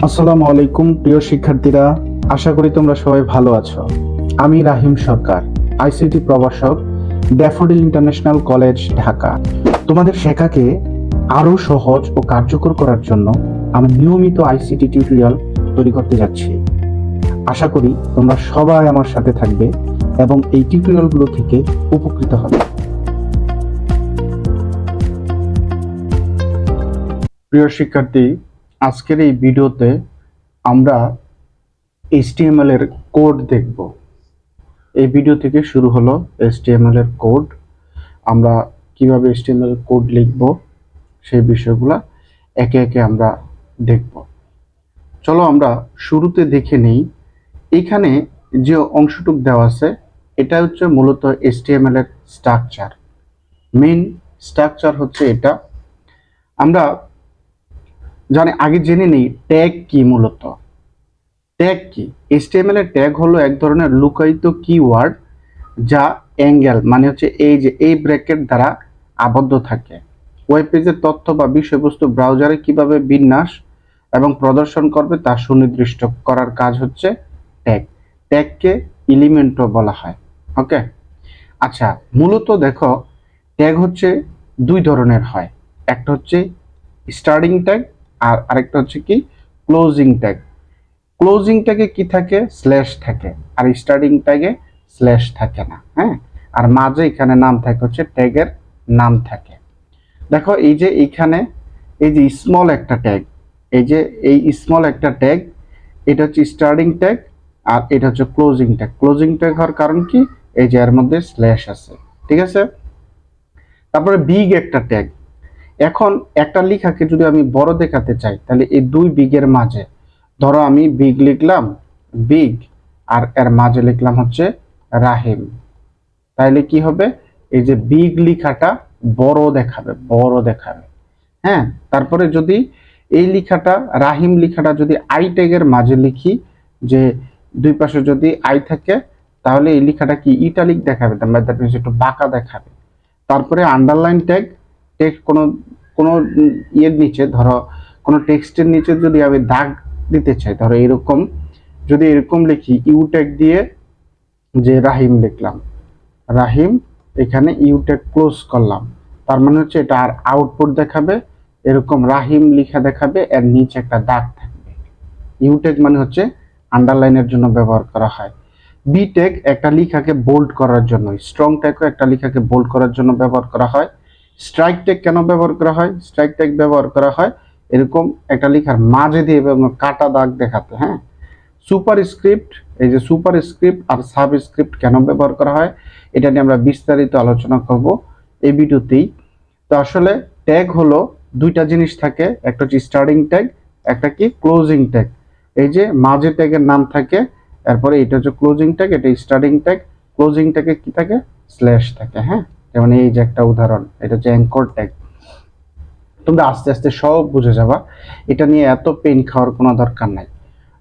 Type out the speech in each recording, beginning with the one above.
আসসালামু আলাইকুম প্রিয় শিক্ষার্থীরা, আশা করি তোমরা সবাই ভালো আছো। আমি রাহিম সরকার, আইসিটি প্রভাষক, ড্যাফোডিল ইন্টারন্যাশনাল কলেজ, ঢাকা। তোমাদের শেখাকে আরো সহজ ও কার্যকর করার জন্য আমি নিয়মিত আইসিটি টিউটোরিয়াল তৈরি করতে যাচ্ছি। আশা করি তোমরা সবাই আমার সাথে থাকবে এবং এই টিউটোরিয়ালগুলো থেকে উপকৃত হবে। প্রিয় শিক্ষার্থী, আজকের এই ভিডিওতে আমরা HTML এর কোড দেখব। এই ভিডিও থেকে শুরু হলো HTML এর কোড। আমরা কিভাবে HTML কোড লিখব সেই বিষয়গুলো একে একে আমরা দেখব। চলো আমরা শুরুতে দেখে নেই। এখানে যে অংশটুকু দেওয়া আছে এটা হচ্ছে মূলত HTML এর স্ট্রাকচার। মেইন স্ট্রাকচার হচ্ছে এটা। আমরা আগে জেনে নেই ট্যাগ কি। মূলত ট্যাগ কি? HTML এর ট্যাগ হলো এক ধরনের লুকায়িত কিওয়ার্ড যা অ্যাঙ্গেল মানে হচ্ছে এই ব্র্যাকেট দ্বারা আবদ্ধ থাকে। ওয়েব পেজের তথ্য বা বিষয়বস্তু ব্রাউজারে কিভাবে বিন্যাস এবং প্রদর্শন করবে তা সুনির্দিষ্ট করার কাজ হচ্ছে ট্যাগ। ট্যাগকে এলিমেন্টও বলা হয়। ওকে, আচ্ছা, মূলত দেখো ট্যাগ হচ্ছে দুই ধরনের হয়। একটা হচ্ছে স্টার্টিং ট্যাগ আর আরেকটা হচ্ছে কি ক্লোজিং ট্যাগ। ক্লোজিং ট্যাগে কি থাকে? স্ল্যাশ থাকে। আর স্টার্টিং ট্যাগে স্ল্যাশ থাকে না। হ্যাঁ, আর মাঝে এখানে নাম থাকে, হচ্ছে ট্যাগের নাম থাকে। দেখো এই যে এইখানে এই যে স্মল একটা ট্যাগ, এই স্মল একটা ট্যাগ, এটা হচ্ছে স্টার্টিং ট্যাগ আর এটা হচ্ছে ক্লোজিং ট্যাগ। ক্লোজিং ট্যাগ হওয়ার কারণ কি? এই যে এর মধ্যে স্ল্যাশ আছে। ঠিক আছে, তারপরে বিগ একটা ট্যাগ। এখন একটা লেখাকে যদি আমি বড় দেখাতে চাই তাহলে এই দুই বিগের মাঝে, ধরো আমি বিগ লিখলাম, বিগ, আর এর মাঝে লিখলাম হচ্ছে রাহিম, তাইলে কি হবে? এই যে বিগ লেখাটা বড় দেখাবে, বড় দেখাবে। হ্যাঁ, তারপরে যদি এই লেখাটা রাহিম লেখাটা যদি আই ট্যাগের মাঝে লিখি, যে দুই পাশে যদি আই থাকে, তাহলে এই লেখাটা কি ইটালিক দেখাবে, দ্যাট মিনস একটু বাঁকা দেখাবে। তারপরে আন্ডারলাইন ট্যাগ, টেক্সট কোনো কোনো ইয়ের নিচে, ধরো কোনো টেক্সটের নিচে যদি আমি দাগ দিতে চাই, ধরো এরকম, যদি এরকম লিখি ইউ ট্যাগ দিয়ে, যে রাহিম লিখলাম, রাহিম, এখানে ইউ ট্যাগ ক্লোজ করলাম, তার মানে হচ্ছে এটা আর আউটপুট দেখাবে এরকম রাহিম লেখা দেখাবে, এর নিচে একটা দাগ থাকবে। ইউ ট্যাগ মানে হচ্ছে আন্ডারলাইনের জন্য ব্যবহার করা হয়। বি ট্যাগ একটা লেখাকে বোল্ড করার জন্য, স্ট্রং ট্যাগও একটা লেখাকে বোল্ড করার জন্য ব্যবহার করা হয়। স্ট্রাইক ট্যাগ কেন ব্যবহার করা হয়? স্ট্রাইক ট্যাগ ব্যবহার করা হয় এরকম একটা লেখার মাঝে দিয়ে কাটা দাগ দেখাতে। হ্যাঁ, সুপার স্ক্রিপ্ট, এই যে সুপার স্ক্রিপ্ট আর সাবস্ক্রিপ্ট কেন ব্যবহার করা হয় এটা নিয়ে আমরা বিস্তারিত আলোচনা করব এই ভিডিওতেই। তো আসলে ট্যাগ হলো দুইটা জিনিস থাকে, একটা হচ্ছে স্টার্টিং ট্যাগ, একটা কি ক্লোজিং ট্যাগ। এই যে মাঝে ট্যাগের নাম থাকে, এরপরে এটা হচ্ছে ক্লোজিং ট্যাগ, এটা স্টার্টিং ট্যাগ। ক্লোজিং ট্যাগে কি থাকে? স্ল্যাশ থাকে। হ্যাঁ, যেমন এই যে একটা উদাহরণ, এটা হচ্ছে অ্যাঙ্কর ট্যাগ। তোমরা আস্তে আস্তে সব বুঝে যাবা, এটা নিয়ে এত পেন খাওয়ার কোনো দরকার নাই।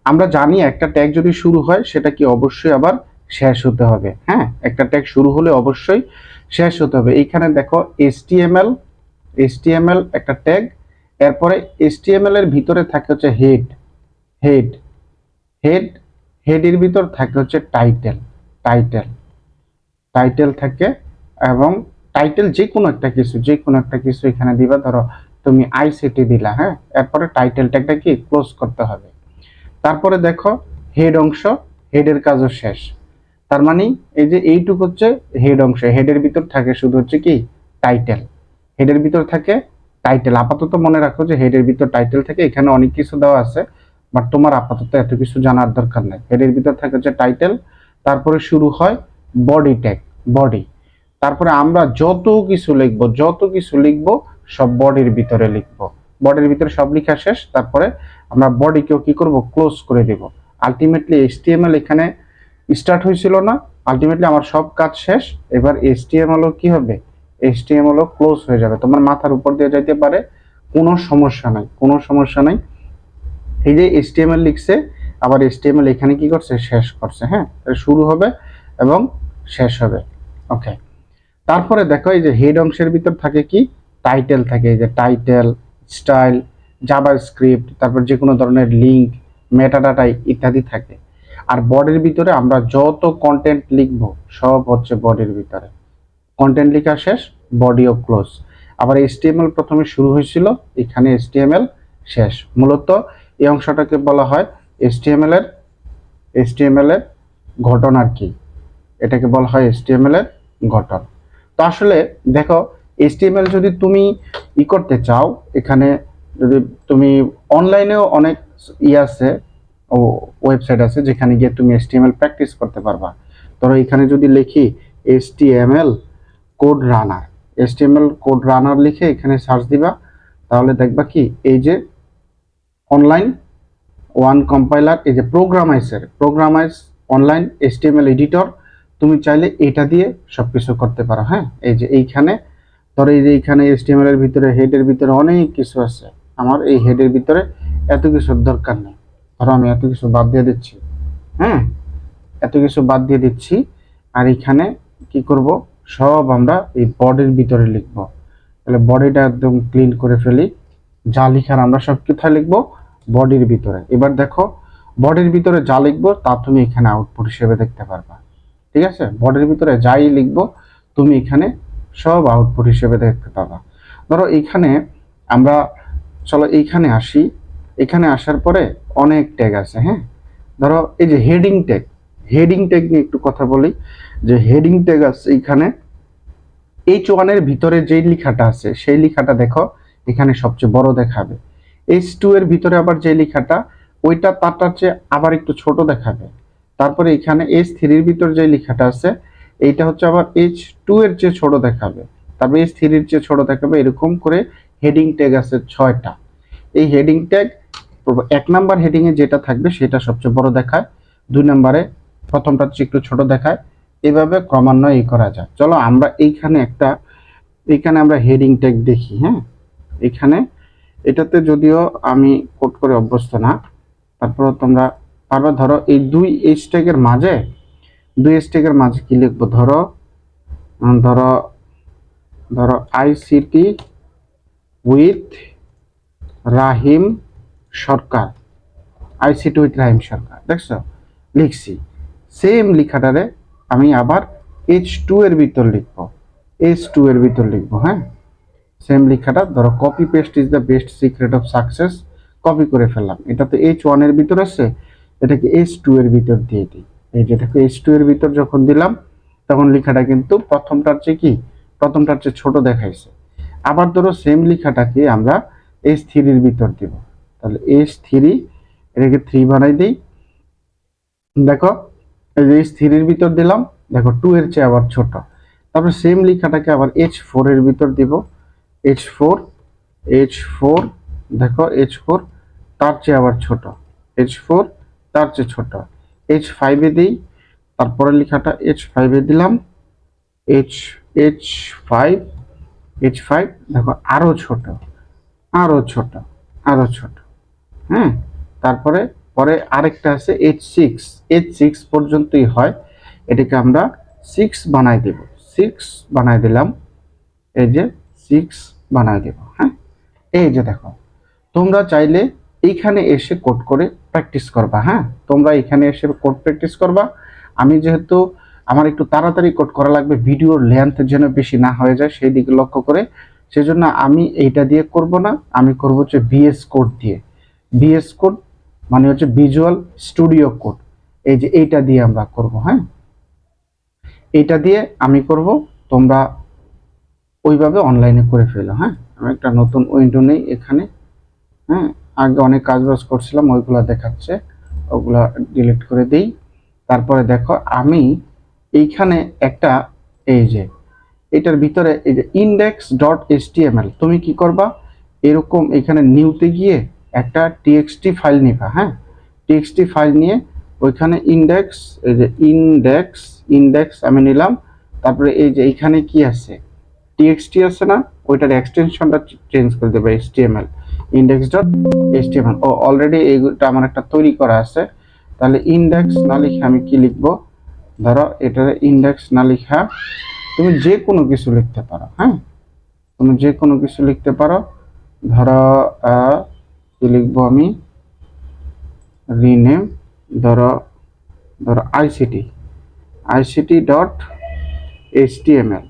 আমরা জানি একটা ট্যাগ যদি শুরু হয় সেটা কি অবশ্যই আবার শেষ হতে হবে। হ্যাঁ, একটা ট্যাগ শুরু হলে অবশ্যই শেষ হতে হবে। এইখানে দেখো HTML একটা ট্যাগ, এরপরে HTML এর ভিতরে থাকে হচ্ছে হেড হেড হেড হেডের ভিতর থাকে হচ্ছে টাইটেল টাইটেল টাইটেল থাকে, এবং টাইটেল যে কোনো একটা কিছু এখানে দিবা। ধরো তুমি আইসিটি দিলা, হ্যাঁ, এরপরে টাইটেল ট্যাগটা কি ক্লোজ করতে হবে। তারপরে দেখো হেড অংশ, হেডের কাজও শেষ। তার মানে এই যে এইটুক হচ্ছে হেড অংশ, হেডের ভিতর থাকে শুধু হচ্ছে কি টাইটেল, হেডের ভিতর থাকে টাইটেল। আপাতত মনে রাখো যে হেডের ভিতর টাইটেল থাকে, এখানে অনেক কিছু দেওয়া আছে, বাট তোমার আপাতত এত কিছু জানার দরকার নাই। হেডের ভিতর থাকে হচ্ছে টাইটেল, তারপরে শুরু হয় বডি ট্যাগ, বডি। তারপরে আমরা যত কিছু লিখবো সব বডির ভিতরে লিখবো। বডির ভিতরে সব লেখা শেষ, তারপরে আমরা বডিকেও কি করব? ক্লোজ করে দেব। আলটিমেটলি HTML এখানে স্টার্ট হয়েছিল না, আলটিমেটলি আমার সব কাজ শেষ। এবার HTML ও কি হবে? HTML ও ক্লোজ হয়ে যাবে, তোমার মাথার উপর দিয়ে যাইতে পারে, কোনো সমস্যা নাই, কোনো সমস্যা নাই। এই যে HTML লিখছে, আবার HTML এখানে কি করছে? শেষ করছে। হ্যাঁ, শুরু হবে এবং শেষ হবে। ওকে, তারপরে দেখো এই যে হেড অংশের ভিতর থাকে কি টাইটেল থাকে, এই যে টাইটেল, স্টাইল, জাভাস্ক্রিপ্ট, তারপর যে কোনো ধরনের লিঙ্ক, মেটাডাটা ইত্যাদি থাকে। আর বডির ভিতরে আমরা যত কন্টেন্ট লিখব সব হচ্ছে বডির ভিতরে। কন্টেন্ট লেখা শেষ, বডিও ক্লোজ। আবার HTML প্রথমে শুরু হয়েছিল, এখানে HTML শেষ। মূলত এই অংশটাকে বলা হয় HTML এর গঠন আর কি, এটাকে বলা হয় HTML এর গঠন। তো আসলে দেখো, HTML যদি তুমি করতে চাও, এখানে যদি তুমি অনলাইনেও অনেক আছে, ও ওয়েবসাইট আছে যেখানে গিয়ে তুমি HTML প্র্যাকটিস করতে পারবা। ধরো এখানে যদি লিখি HTML কোড রানার, HTML কোড রানার লিখে এখানে সার্চ দিবা, তাহলে দেখবা কি এই যে অনলাইন ওয়ান কম্পাইলার, এই যে প্রোগ্রামাইজ অনলাইন HTML এডিটর, তুমি চাইলে এটা দিয়ে সবকিছু করতে পারো। হ্যাঁ, এই যে এইখানে ধরো এই যে এইখানে HTML এর ভিতরে হেডের ভিতরে অনেক কিছু আছে, আমার এই হেডের ভিতরে এত কিছুর দরকার নেই। ধরো আমি এত কিছু বাদ দিয়ে দিচ্ছি, হ্যাঁ, এত কিছু বাদ দিয়ে দিচ্ছি। আর এখানে কি করব, সব আমরা এই বডির ভিতরে লিখব। তাহলে বডিটা একদম ক্লিন করে ফেলি, যা লিখার আমরা সব কোথায় লিখবো, বডির ভিতরে। এবার দেখো, বডির ভিতরে যা লিখবো তা তুমি এখানে আউটপুট হিসেবে দেখতে পারবা। ঠিক আছে, বডির ভিতরে যাই লিখবো তুমি এখানে সব আউটপুট হিসেবে দেখতে পাবা। ধরো এইখানে আমরা, চলো এইখানে আসি, এখানে আসার পরে অনেক ট্যাগ আছে। হ্যাঁ, ধরো এই যে হেডিং ট্যাগ নিয়ে একটু কথা বলি। যে হেডিং ট্যাগ আছে এইখানে, H1 এর ভিতরে যেই লেখাটা আছে সেই লেখাটা দেখো এখানে সবচেয়ে বড় দেখাবে। H2 এর ভিতরে আবার যে লেখাটা, ওইটা তারটার চেয়ে আবার একটু ছোট দেখাবে। তারপরে এখানে H3 এর ভিতর যে লেখাটা আছে এইটা হচ্ছে আবার H2 এর চেয়ে ছোট দেখাবে, তারপরে H3 এর চেয়ে ছোট দেখাবে। এরকম করে হেডিং ট্যাগ আছে 6টা। এই হেডিং ট্যাগ 1 নাম্বার হেডিং এ যেটা থাকবে সেটা সবচেয়ে বড় দেখায়, 2 নম্বরে প্রথমটা চেয়ে একটু ছোট দেখায়, এভাবে ক্রমান্বয়ে করা যায়। চলো আমরা এইখানে আমরা হেডিং ট্যাগ দেখি। হ্যাঁ, এখানে এটাতে যদিও আমি কোড করে অভ্যস্ত না, তারপরে তোমরা পারবা। ধরো এই দুই হ্যাশট্যাগের মাঝে কি লিখবো, ধরো ধরো ধরো ICT with Rahim Sarkar, ICT with Rahim Sarkar, দেখছো লিখছি। সেম লেখাটারে আমি আবার H2 এর ভিতর লিখবো। হ্যাঁ, সেম লেখাটা ধরো copy paste is the best secret of success, copy করে ফেললাম। এটা তো H1 এর ভিতর আছে, এটাকে H2 এর ভিতর দিয়ে দিই। এই যেটাকে H2 এর ভিতর যখন দিলাম তখন লেখাটা কিন্তু প্রথমটার চেয়ে ছোট দেখাইছে। আবার ধরো সেম লেখাটাকে আমরা H3 এর ভিতর দিব, তাহলে H3, এটাকে 3 বানাই দিই। দেখো এই যে H3 এর ভিতর দিলাম, দেখো 2 এর চেয়ে আবার ছোট। তারপর সেম লেখাটাকে আবার H4 এর ভিতর দিব, H4, দেখো H4 তার চেয়ে আবার ছোট, H4 তার চেয়ে ছোট। H5 এ দিই, তারপরে লেখাটা H5 এ দিলাম, H5, দেখো আরো ছোট, আরো ছোট, আরো ছোট। হ্যাঁ, তারপরে পরে আরেকটা আছে H6 পর্যন্তই হয়, এটাকে আমরা 6 বানাই দেব, 6 বানাই দিলাম, এই যে 6 বানাই দেব। হ্যাঁ, এই যে দেখো, তোমরা চাইলে এইখানে এসে কোড করে প্র্যাকটিস করবা। হ্যাঁ, তোমরা এখানে এসে কোড প্র্যাকটিস করবা। আমি যেহেতু আমার একটু তাড়াতাড়ি কোড করা লাগবে, ভিডিওর লেন্থ যেন বেশি না হয়ে যায় সেই দিকে লক্ষ্য করে, সেজন্য আমি এইটা দিয়ে করব না, আমি করব হচ্ছে VS কোড দিয়ে। VS কোড মানে হচ্ছে ভিজুয়াল স্টুডিও কোড, এই যে এইটা দিয়ে আমরা করব। হ্যাঁ, এইটা দিয়ে আমি করব, তোমরা ওইভাবে অনলাইনে করে ফেলো। হ্যাঁ, আমি একটা নতুন উইন্ডো নেই এখানে। হ্যাঁ, আগে অনেক কাজবাজ করছিলাম, ওইগুলা দেখাচ্ছে, ওগুলা ডিলিট করে দিই। তারপরে দেখো আমি এইখানে একটা, এই যে এটার ভিতরে এই যে index.html, তুমি কি করবা, এরকম এখানে নিউতে গিয়ে একটা txt ফাইল নিবা। হ্যাঁ, txt ফাইল নিয়ে ওইখানে এই যে ইন্ডেক্স আমি নিলাম। তারপরে এই যে এইখানে কি আছে, txt আছে না, ওইটার এক্সটেনশনটা চেঞ্জ করে দেবে html, index.html। ও অলরেডি এইটা আমার একটা তৈরি করা আছে। তাহলে ইন্ডেক্স না লিখে আমি কি লিখবো, ধরো এটার ইন্ডেক্স না লিখা তুমি যে কোনো কিছু লিখতে পারো। হ্যাঁ, তুমি যে কোনো কিছু লিখতে পারো, ধরো কি লিখবো আমি, রিনেম, ধরো ধরো ICT dot HTML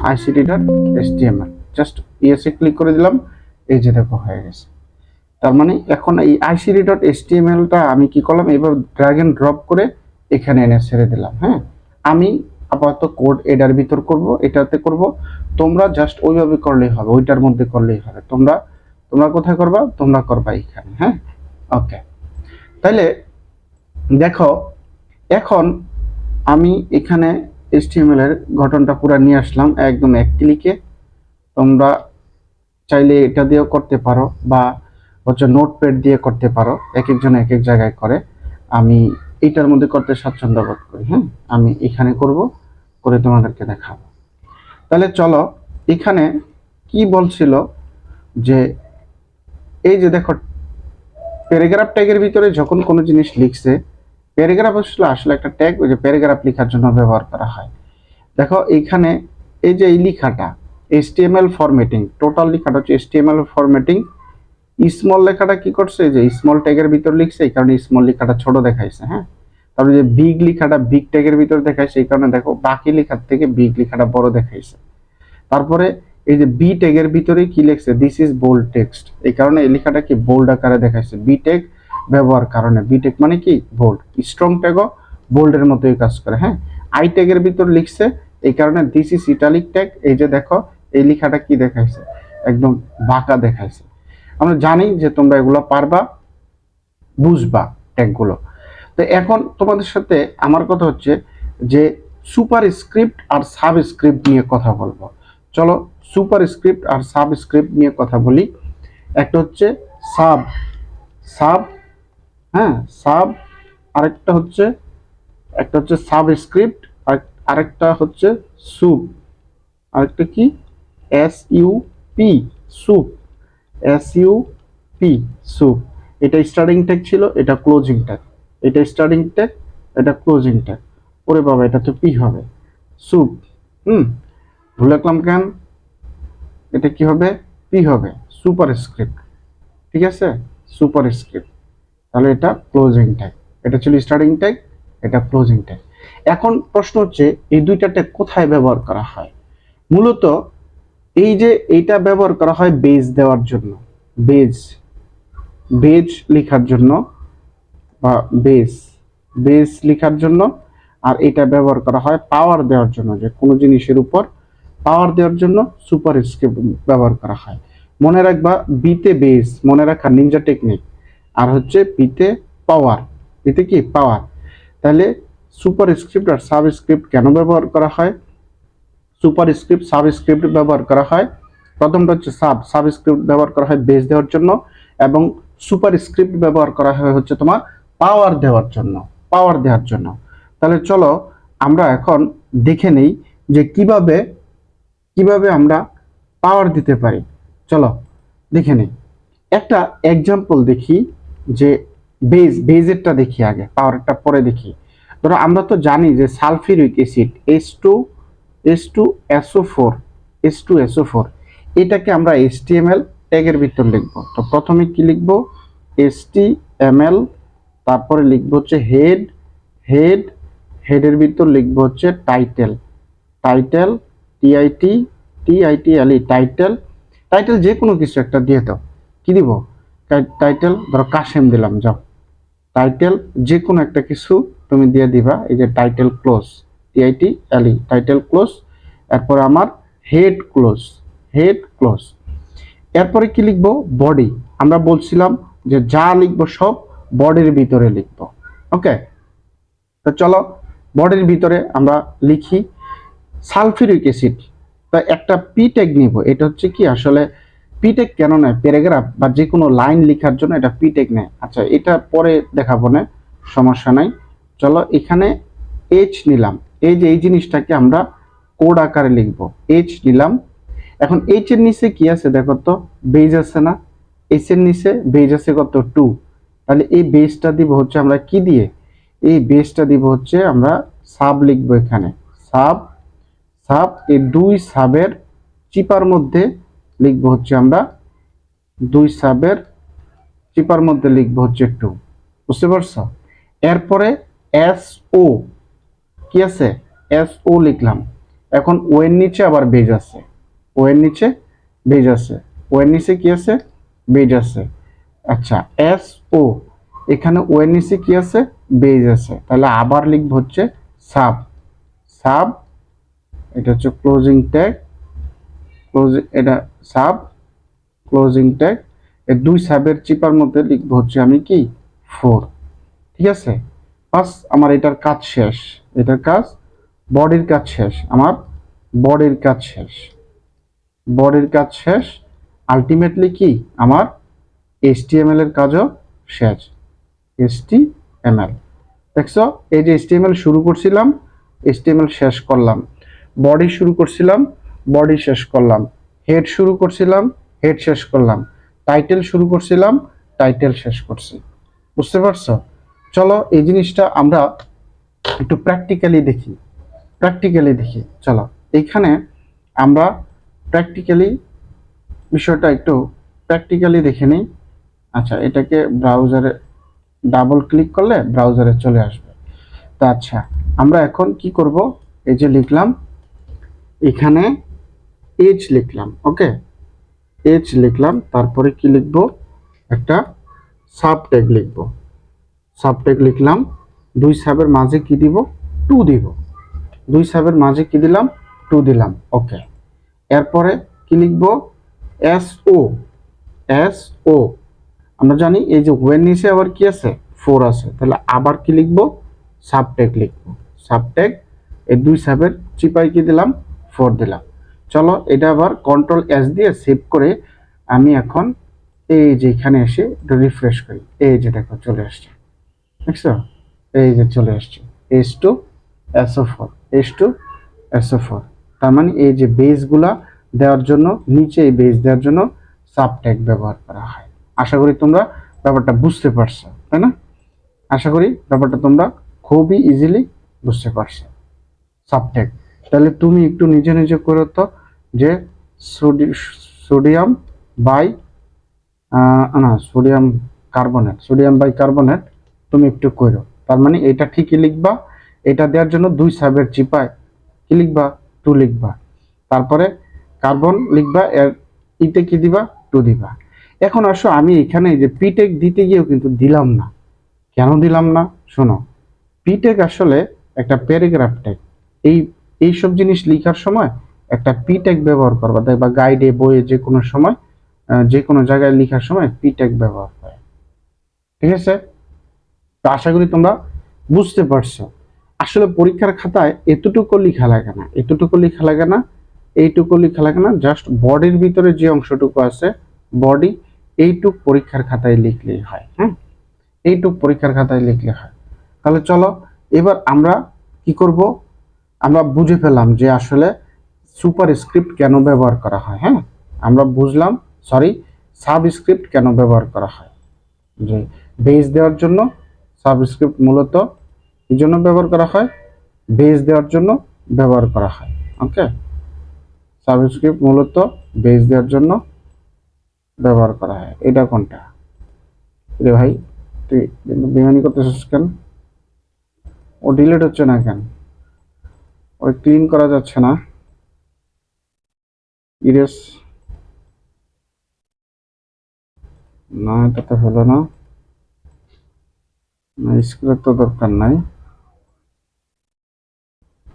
ICT dot HTML, just ইয়েসে ক্লিক করে দিলাম। এই যে দেখো হয়ে গেছে। তার মানে এখন এই আইসিটি ডট এইচটিএমএলটা আমি কি করলাম, এবার ড্র্যাগ এন্ড ড্রপ করে এখানে এনে ছেড়ে দিলাম। হ্যাঁ, আমি আপাতত কোড এটার ভিতর করব, এটাতে করব। তোমরা জাস্ট ওইভাবে করলেই হবে, ওইটার মধ্যে করলেই হবে। তোমরা তোমরা কোথায় করবা, তোমরা করবা এখানে। হ্যাঁ, ওকে। তাহলে দেখো এখন আমি এখানে এইচটিএমএল এর গঠনটা পুরো নিয়ে আসলাম একদম এক ক্লিকে। তোমরা চাইলে এটা দিয়েও করতে পারো বা হচ্ছে নোটপ্যাড দিয়ে করতে পারো, এক একজন এক এক জায়গায় করে। আমি এইটার মধ্যে করতে স্বাচ্ছন্দ্য বোধ করি। হ্যাঁ, আমি এখানে করব, করে তোমাদেরকে দেখাবো। তাহলে চলো, এখানে কি বলছিল যে এই যে দেখো প্যারাগ্রাফ ট্যাগের ভিতরে যখন কোনো জিনিস লিখছে, প্যারাগ্রাফ আসলে একটা ট্যাগ, ওই যে প্যারাগ্রাফ লেখার জন্য ব্যবহার করা হয়। দেখো এইখানে এই যে এই লেখাটা এইচটিএমএল ফরম্যাটিং, টোটাল লেখাটা হচ্ছে এইচটিএমএল ফরম্যাটিং। স্মল লেখাটা কি করছে, যে স্মল ট্যাগের ভিতর লিখছে, এই কারণে স্মল লেখাটা ছোট দেখাইছে। হ্যাঁ, তারপরে যে বিগ লেখাটা বিগ ট্যাগের ভিতর দেখাইছে, এই কারণে দেখো বাকি লেখার থেকে বিগ লেখাটা বড় দেখাইছে। তারপরে এই যে বি ট্যাগের ভিতরে কি লিখছে, দিস ইজ বোল্ড টেক্সট, এই কারণে এই লেখাটা কি বোল্ড আকারে দেখাইছে। বি ট্যাগ ব্যবহার কারণে, বি ট্যাগ মানে কি বোল্ড, স্ট্রং ট্যাগও বোল্ডের মতোই কাজ করে। হ্যাঁ, আই ট্যাগের ভিতর লিখছে, এই কারণে দিস ইজ ইটালিক ট্যাগ, এই যে দেখো এই লেখাটা কি দেখাইছে, একদম বাঁকা দেখাইছে। আমরা জানি যে তোমরা এগুলো পারবা, বুঝবা ট্যাগগুলো। তো এখন তোমাদের সাথে আমার কথা হচ্ছে যে সুপার স্ক্রিপ্ট আর সাবস্ক্রিপ্ট নিয়ে কথা বলবো। চলো সুপার স্ক্রিপ্ট আর সাবস্ক্রিপ্ট নিয়ে কথা বলি। একটা হচ্ছে সাব সাব হ্যাঁ সাব, আরেকটা হচ্ছে একটা হচ্ছে সাবস্ক্রিপ্ট, আর আরেকটা হচ্ছে সুপ, আরেকটা কি S U P, soup, S U P, soup. এটা স্টার্টিং ট্যাগ ছিল, এটা ক্লোজিং ট্যাগ, এটা স্টার্টিং ট্যাগ, এটা ক্লোজিং ট্যাগ। ওরে বাবা, এটা তো পি হবে, সুপ। ভুলে রাখলাম কেন, এটা কি হবে, পি হবে, সুপার স্ক্রিপ্ট। ঠিক আছে, সুপার স্ক্রিপ্ট। তাহলে এটা ক্লোজিং ট্যাগ, এটা ছিল স্টার্টিং ট্যাগ, এটা ক্লোজিং ট্যাগ। এখন প্রশ্ন হচ্ছে এই দুইটা ট্যাগ কোথায় ব্যবহার করা হয়। মূলত এই যে এইটা ব্যবহার করা হয় বেজ দেওয়ার জন্য, বেজ বেজ লেখার জন্য, বা বেস বেস লেখার জন্য। আর এটা ব্যবহার করা হয় পাওয়ার দেওয়ার জন্য, যে কোনো জিনিসের উপর পাওয়ার দেওয়ার জন্য সুপার স্ক্রিপ্ট ব্যবহার করা হয়। মনে রাখবা, বিতে বেস মনে রাখা নিনজা টেকনিক, আর হচ্ছে পিতে পাওয়ার, পিতে কি পাওয়ার। তাহলে সুপার স্ক্রিপ্ট আর সাবস্ক্রিপ্ট কেন ব্যবহার করা হয়, সুপার স্ক্রিপ্ট সাবস্ক্রিপ্ট ব্যবহার করা হয়। প্রথমটা হচ্ছে সাবস্ক্রিপ্ট ব্যবহার করা হয় বেস দেওয়ার জন্য, এবং সুপার স্ক্রিপ্ট ব্যবহার করা হয় হচ্ছে তোমার পাওয়ার দেওয়ার জন্য, পাওয়ার দেওয়ার জন্য। তাহলে চলো আমরা এখন দেখে নেই যে কিভাবে কিভাবে আমরা পাওয়ার দিতে পারি। চলো দেখে নেই, একটা এক্সাম্পল দেখি, যে বেজেরটা দেখি আগে, পাওয়ারটা পরে দেখি। ধরো আমরা তো জানি যে সালফিউরিক অ্যাসিড H2SO4, এটাকে আমরা HTML ট্যাগের ভিতর লিখব। তো প্রথমে কি লিখব, HTML, তারপরে লিখব হচ্ছে হেড, হেডের ভিতর লিখব হচ্ছে টাইটেল, TITLE, টাইটেল যে কোনো কিছু একটা দিয়ে দাও। কি দিব, টাইটেল ধরো কাশেম দিলাম, যাও টাইটেল যে কোনো একটা কিছু তুমি দিয়ে দিবা। এই যে title close, TITLE, title close. এরপরে আমার হেড ক্লোজ। এরপরে কি লিখবো, বডি। আমরা বলছিলাম যে যা লিখবো সব বডির ভিতরে লিখবো। ওকে, তো চলো বডির ভিতরে আমরা লিখি সালফিউরিক অ্যাসিড। তো একটা পি ট্যাগ নিব, এটা হচ্ছে কি আসলে পি ট্যাগ কেন নেয়, প্যারাগ্রাফ বা যে কোনো লাইন লেখার জন্য এটা পি ট্যাগ নেয়। আচ্ছা, এটা পরে দেখাবো না, সমস্যা নাই। চলো এখানে এইচ নিলাম, এই যে এই জিনিসটাকে আমরা কোড আকারে লিখবো, এইচ নিলাম। এখন এইচ এর নিচে কি আছে দেখো তো, বেজ আছে না, এইচ এর নিচে বেজ আছে কত, 2। তাহলে এই বেজটা দিব হচ্ছে আমরা কি দিয়ে, এই বেজটা দিব হচ্ছে আমরা সাব লিখবো এখানে, সাব এই দুই সাবের চিপার মধ্যে লিখবো হচ্ছে আমরা দুই সাবের চিপার মধ্যে লিখবো হচ্ছে 2, বুঝতে পারছো? এরপরে এস ও কি আছে, এস ও লিখলাম। এখন ও এর নিচে আবার বেজ আছে, ও এর নিচে বেজ আছে, ও এর নিচে কি আছে, বেজ আছে। আচ্ছা, এস ও, এখানে ও এর নিচে কি আছে, বেজ আছে, তাহলে আবার লিখবো হচ্ছে সাব। সাব, এটা হচ্ছে ক্লোজিং ট্যাগ, ক্লোজিং, এটা সাব ক্লোজিং ট্যাগ। এই দুই সাবের চিপার মধ্যে লিখবো হচ্ছে আমি কি 4, ঠিক আছে? বাস, আমার এটার কাজ শেষ, এটার কাজ, বডির কাজ শেষ, আমার বডির কাজ শেষ, বডির কাজ শেষ। আলটিমেটলি কি আমার HTML এর কাজও শেষ। HTML, দেখছো? এই যে HTML শুরু করছিলাম, HTML শেষ করলাম। বডি শুরু করছিলাম, বডি শেষ করলাম। হেড শুরু করছিলাম, হেড শেষ করলাম। টাইটেল শুরু করছিলাম, টাইটেল শেষ করছি। বুঝতে পারছো? চলো এই জিনিসটা আমরা একটু প্র্যাকটিক্যালি দেখি, প্র্যাকটিক্যালি দেখি। চলো এইখানে আমরা প্র্যাকটিক্যালি বিষয়টা একটু প্র্যাকটিক্যালি দেখে নিই। আচ্ছা, এটাকে ব্রাউজারে ডাবল ক্লিক করলে ব্রাউজারে চলে আসবে। তো আচ্ছা, আমরা এখন কি করব, এই যে লিখলাম এখানে এজ লিখলাম, ওকে, এজ লিখলাম, তারপরে কি লিখব, একটা সাব ট্যাগ লিখব। সাব ট্যাগ লিখলাম, দুই সাবের মাঝে কি দিব, 2 দিব। দুই সাবের মাঝে কি দিলাম, 2 দিলাম, ওকে। এরপরে কি লিখব, এস ও, এস ও, আমরা জানি এই যে ওয়ের নিচে আবার কি আছে, 4 আছে, তাহলে আবার কি লিখব, সাব ট্যাগ লিখব। সাব ট্যাগ, এই দুই সাবের চিপাই কি দিলাম, 4 দিলাম। চলো এটা আবার কন্ট্রোল এস দিয়ে সেভ করে আমি এখন এই যে এখানে এসে একটু রিফ্রেশ করি, এই যে দেখো চলে আসছে, দেখছো? এই যে চলে আসছে H2 SO4, H2 SO4। তার মানে এই যে বেসগুলা দেওয়ার জন্য, নিচে এই বেস দেওয়ার জন্য সাব ট্যাগ ব্যবহার করা হয়। আশা করি তোমরা ব্যাপারটা বুঝতে পারছো, তাই না? আশা করি ব্যাপারটা তোমরা খুবই ইজিলি বুঝতে পারছো। সাব ট্যাগ, তাহলে তুমি একটু নিজে নিজে করো তো, যে সোডিয়াম বাই না sodium carbonate, sodium bicarbonate তুমি একটু করো। তার মানে এটা ঠিকই লিখবা, এটা দেওয়ার জন্য দুই সাবের চিপায় কি লিখবা, 2 লিখবা। তারপরে কার্বন লিখবা, এর ইতে কি দিবা, 2 দিবা। এখন আসো আমি এখানে যে পিটেক দিতে গিয়েও কিন্তু দিলাম না, কেন দিলাম না শোনো। পিটেক আসলে একটা প্যারাগ্রাফ ট্যাগ, এই এইসব জিনিস লেখার সময় একটা পিটেক ব্যবহার করবা, দেখবা গাইডে, বইয়ে, যে কোনো সময় যে কোনো জায়গায় লেখার সময় পিটেক ব্যবহার করে, ঠিক আছে? তো আশা করি তোমরা বুঝতে পারছো। আসলে পরীক্ষার খাতায় এতটুকু লেখা লাগে না, এতটুকু লেখা লাগে না, এইটুকু লেখা লাগে না, জাস্ট বডির ভিতরে যে অংশটুকু আছে, বডি, এইটুক পরীক্ষার খাতায় লিখলেই হয়। হ্যাঁ, এইটুক পরীক্ষার খাতায় লিখলে হয়। তাহলে চলো এবার আমরা কি করব, আমরা বুঝে পেলাম যে আসলে সুপার স্ক্রিপ্ট কেন ব্যবহার করা হয়। হ্যাঁ, আমরা বুঝলাম, সরি, সাবস্ক্রিপ্ট কেন ব্যবহার করা হয়, যে বেস দেওয়ার জন্য সাবস্ক্রিপ্ট মূলত এই জন্য ব্যবহার করা হয়, বেস দেওয়ার জন্য ব্যবহার করা হয়। ওকে, সাবস্ক্রিপ্ট মূলত বেস দেওয়ার জন্য ব্যবহার করা হয়। এটা কোনটা রে ভাই, তুই বেমানি করতেছিস কেন? ও ডিলিট হচ্ছে না কেন? ওই ক্লিন করা যাচ্ছে না, ইরেজ, না এটা তো হলো না, না স্ক্রিপ্ট তো দরকার নাই।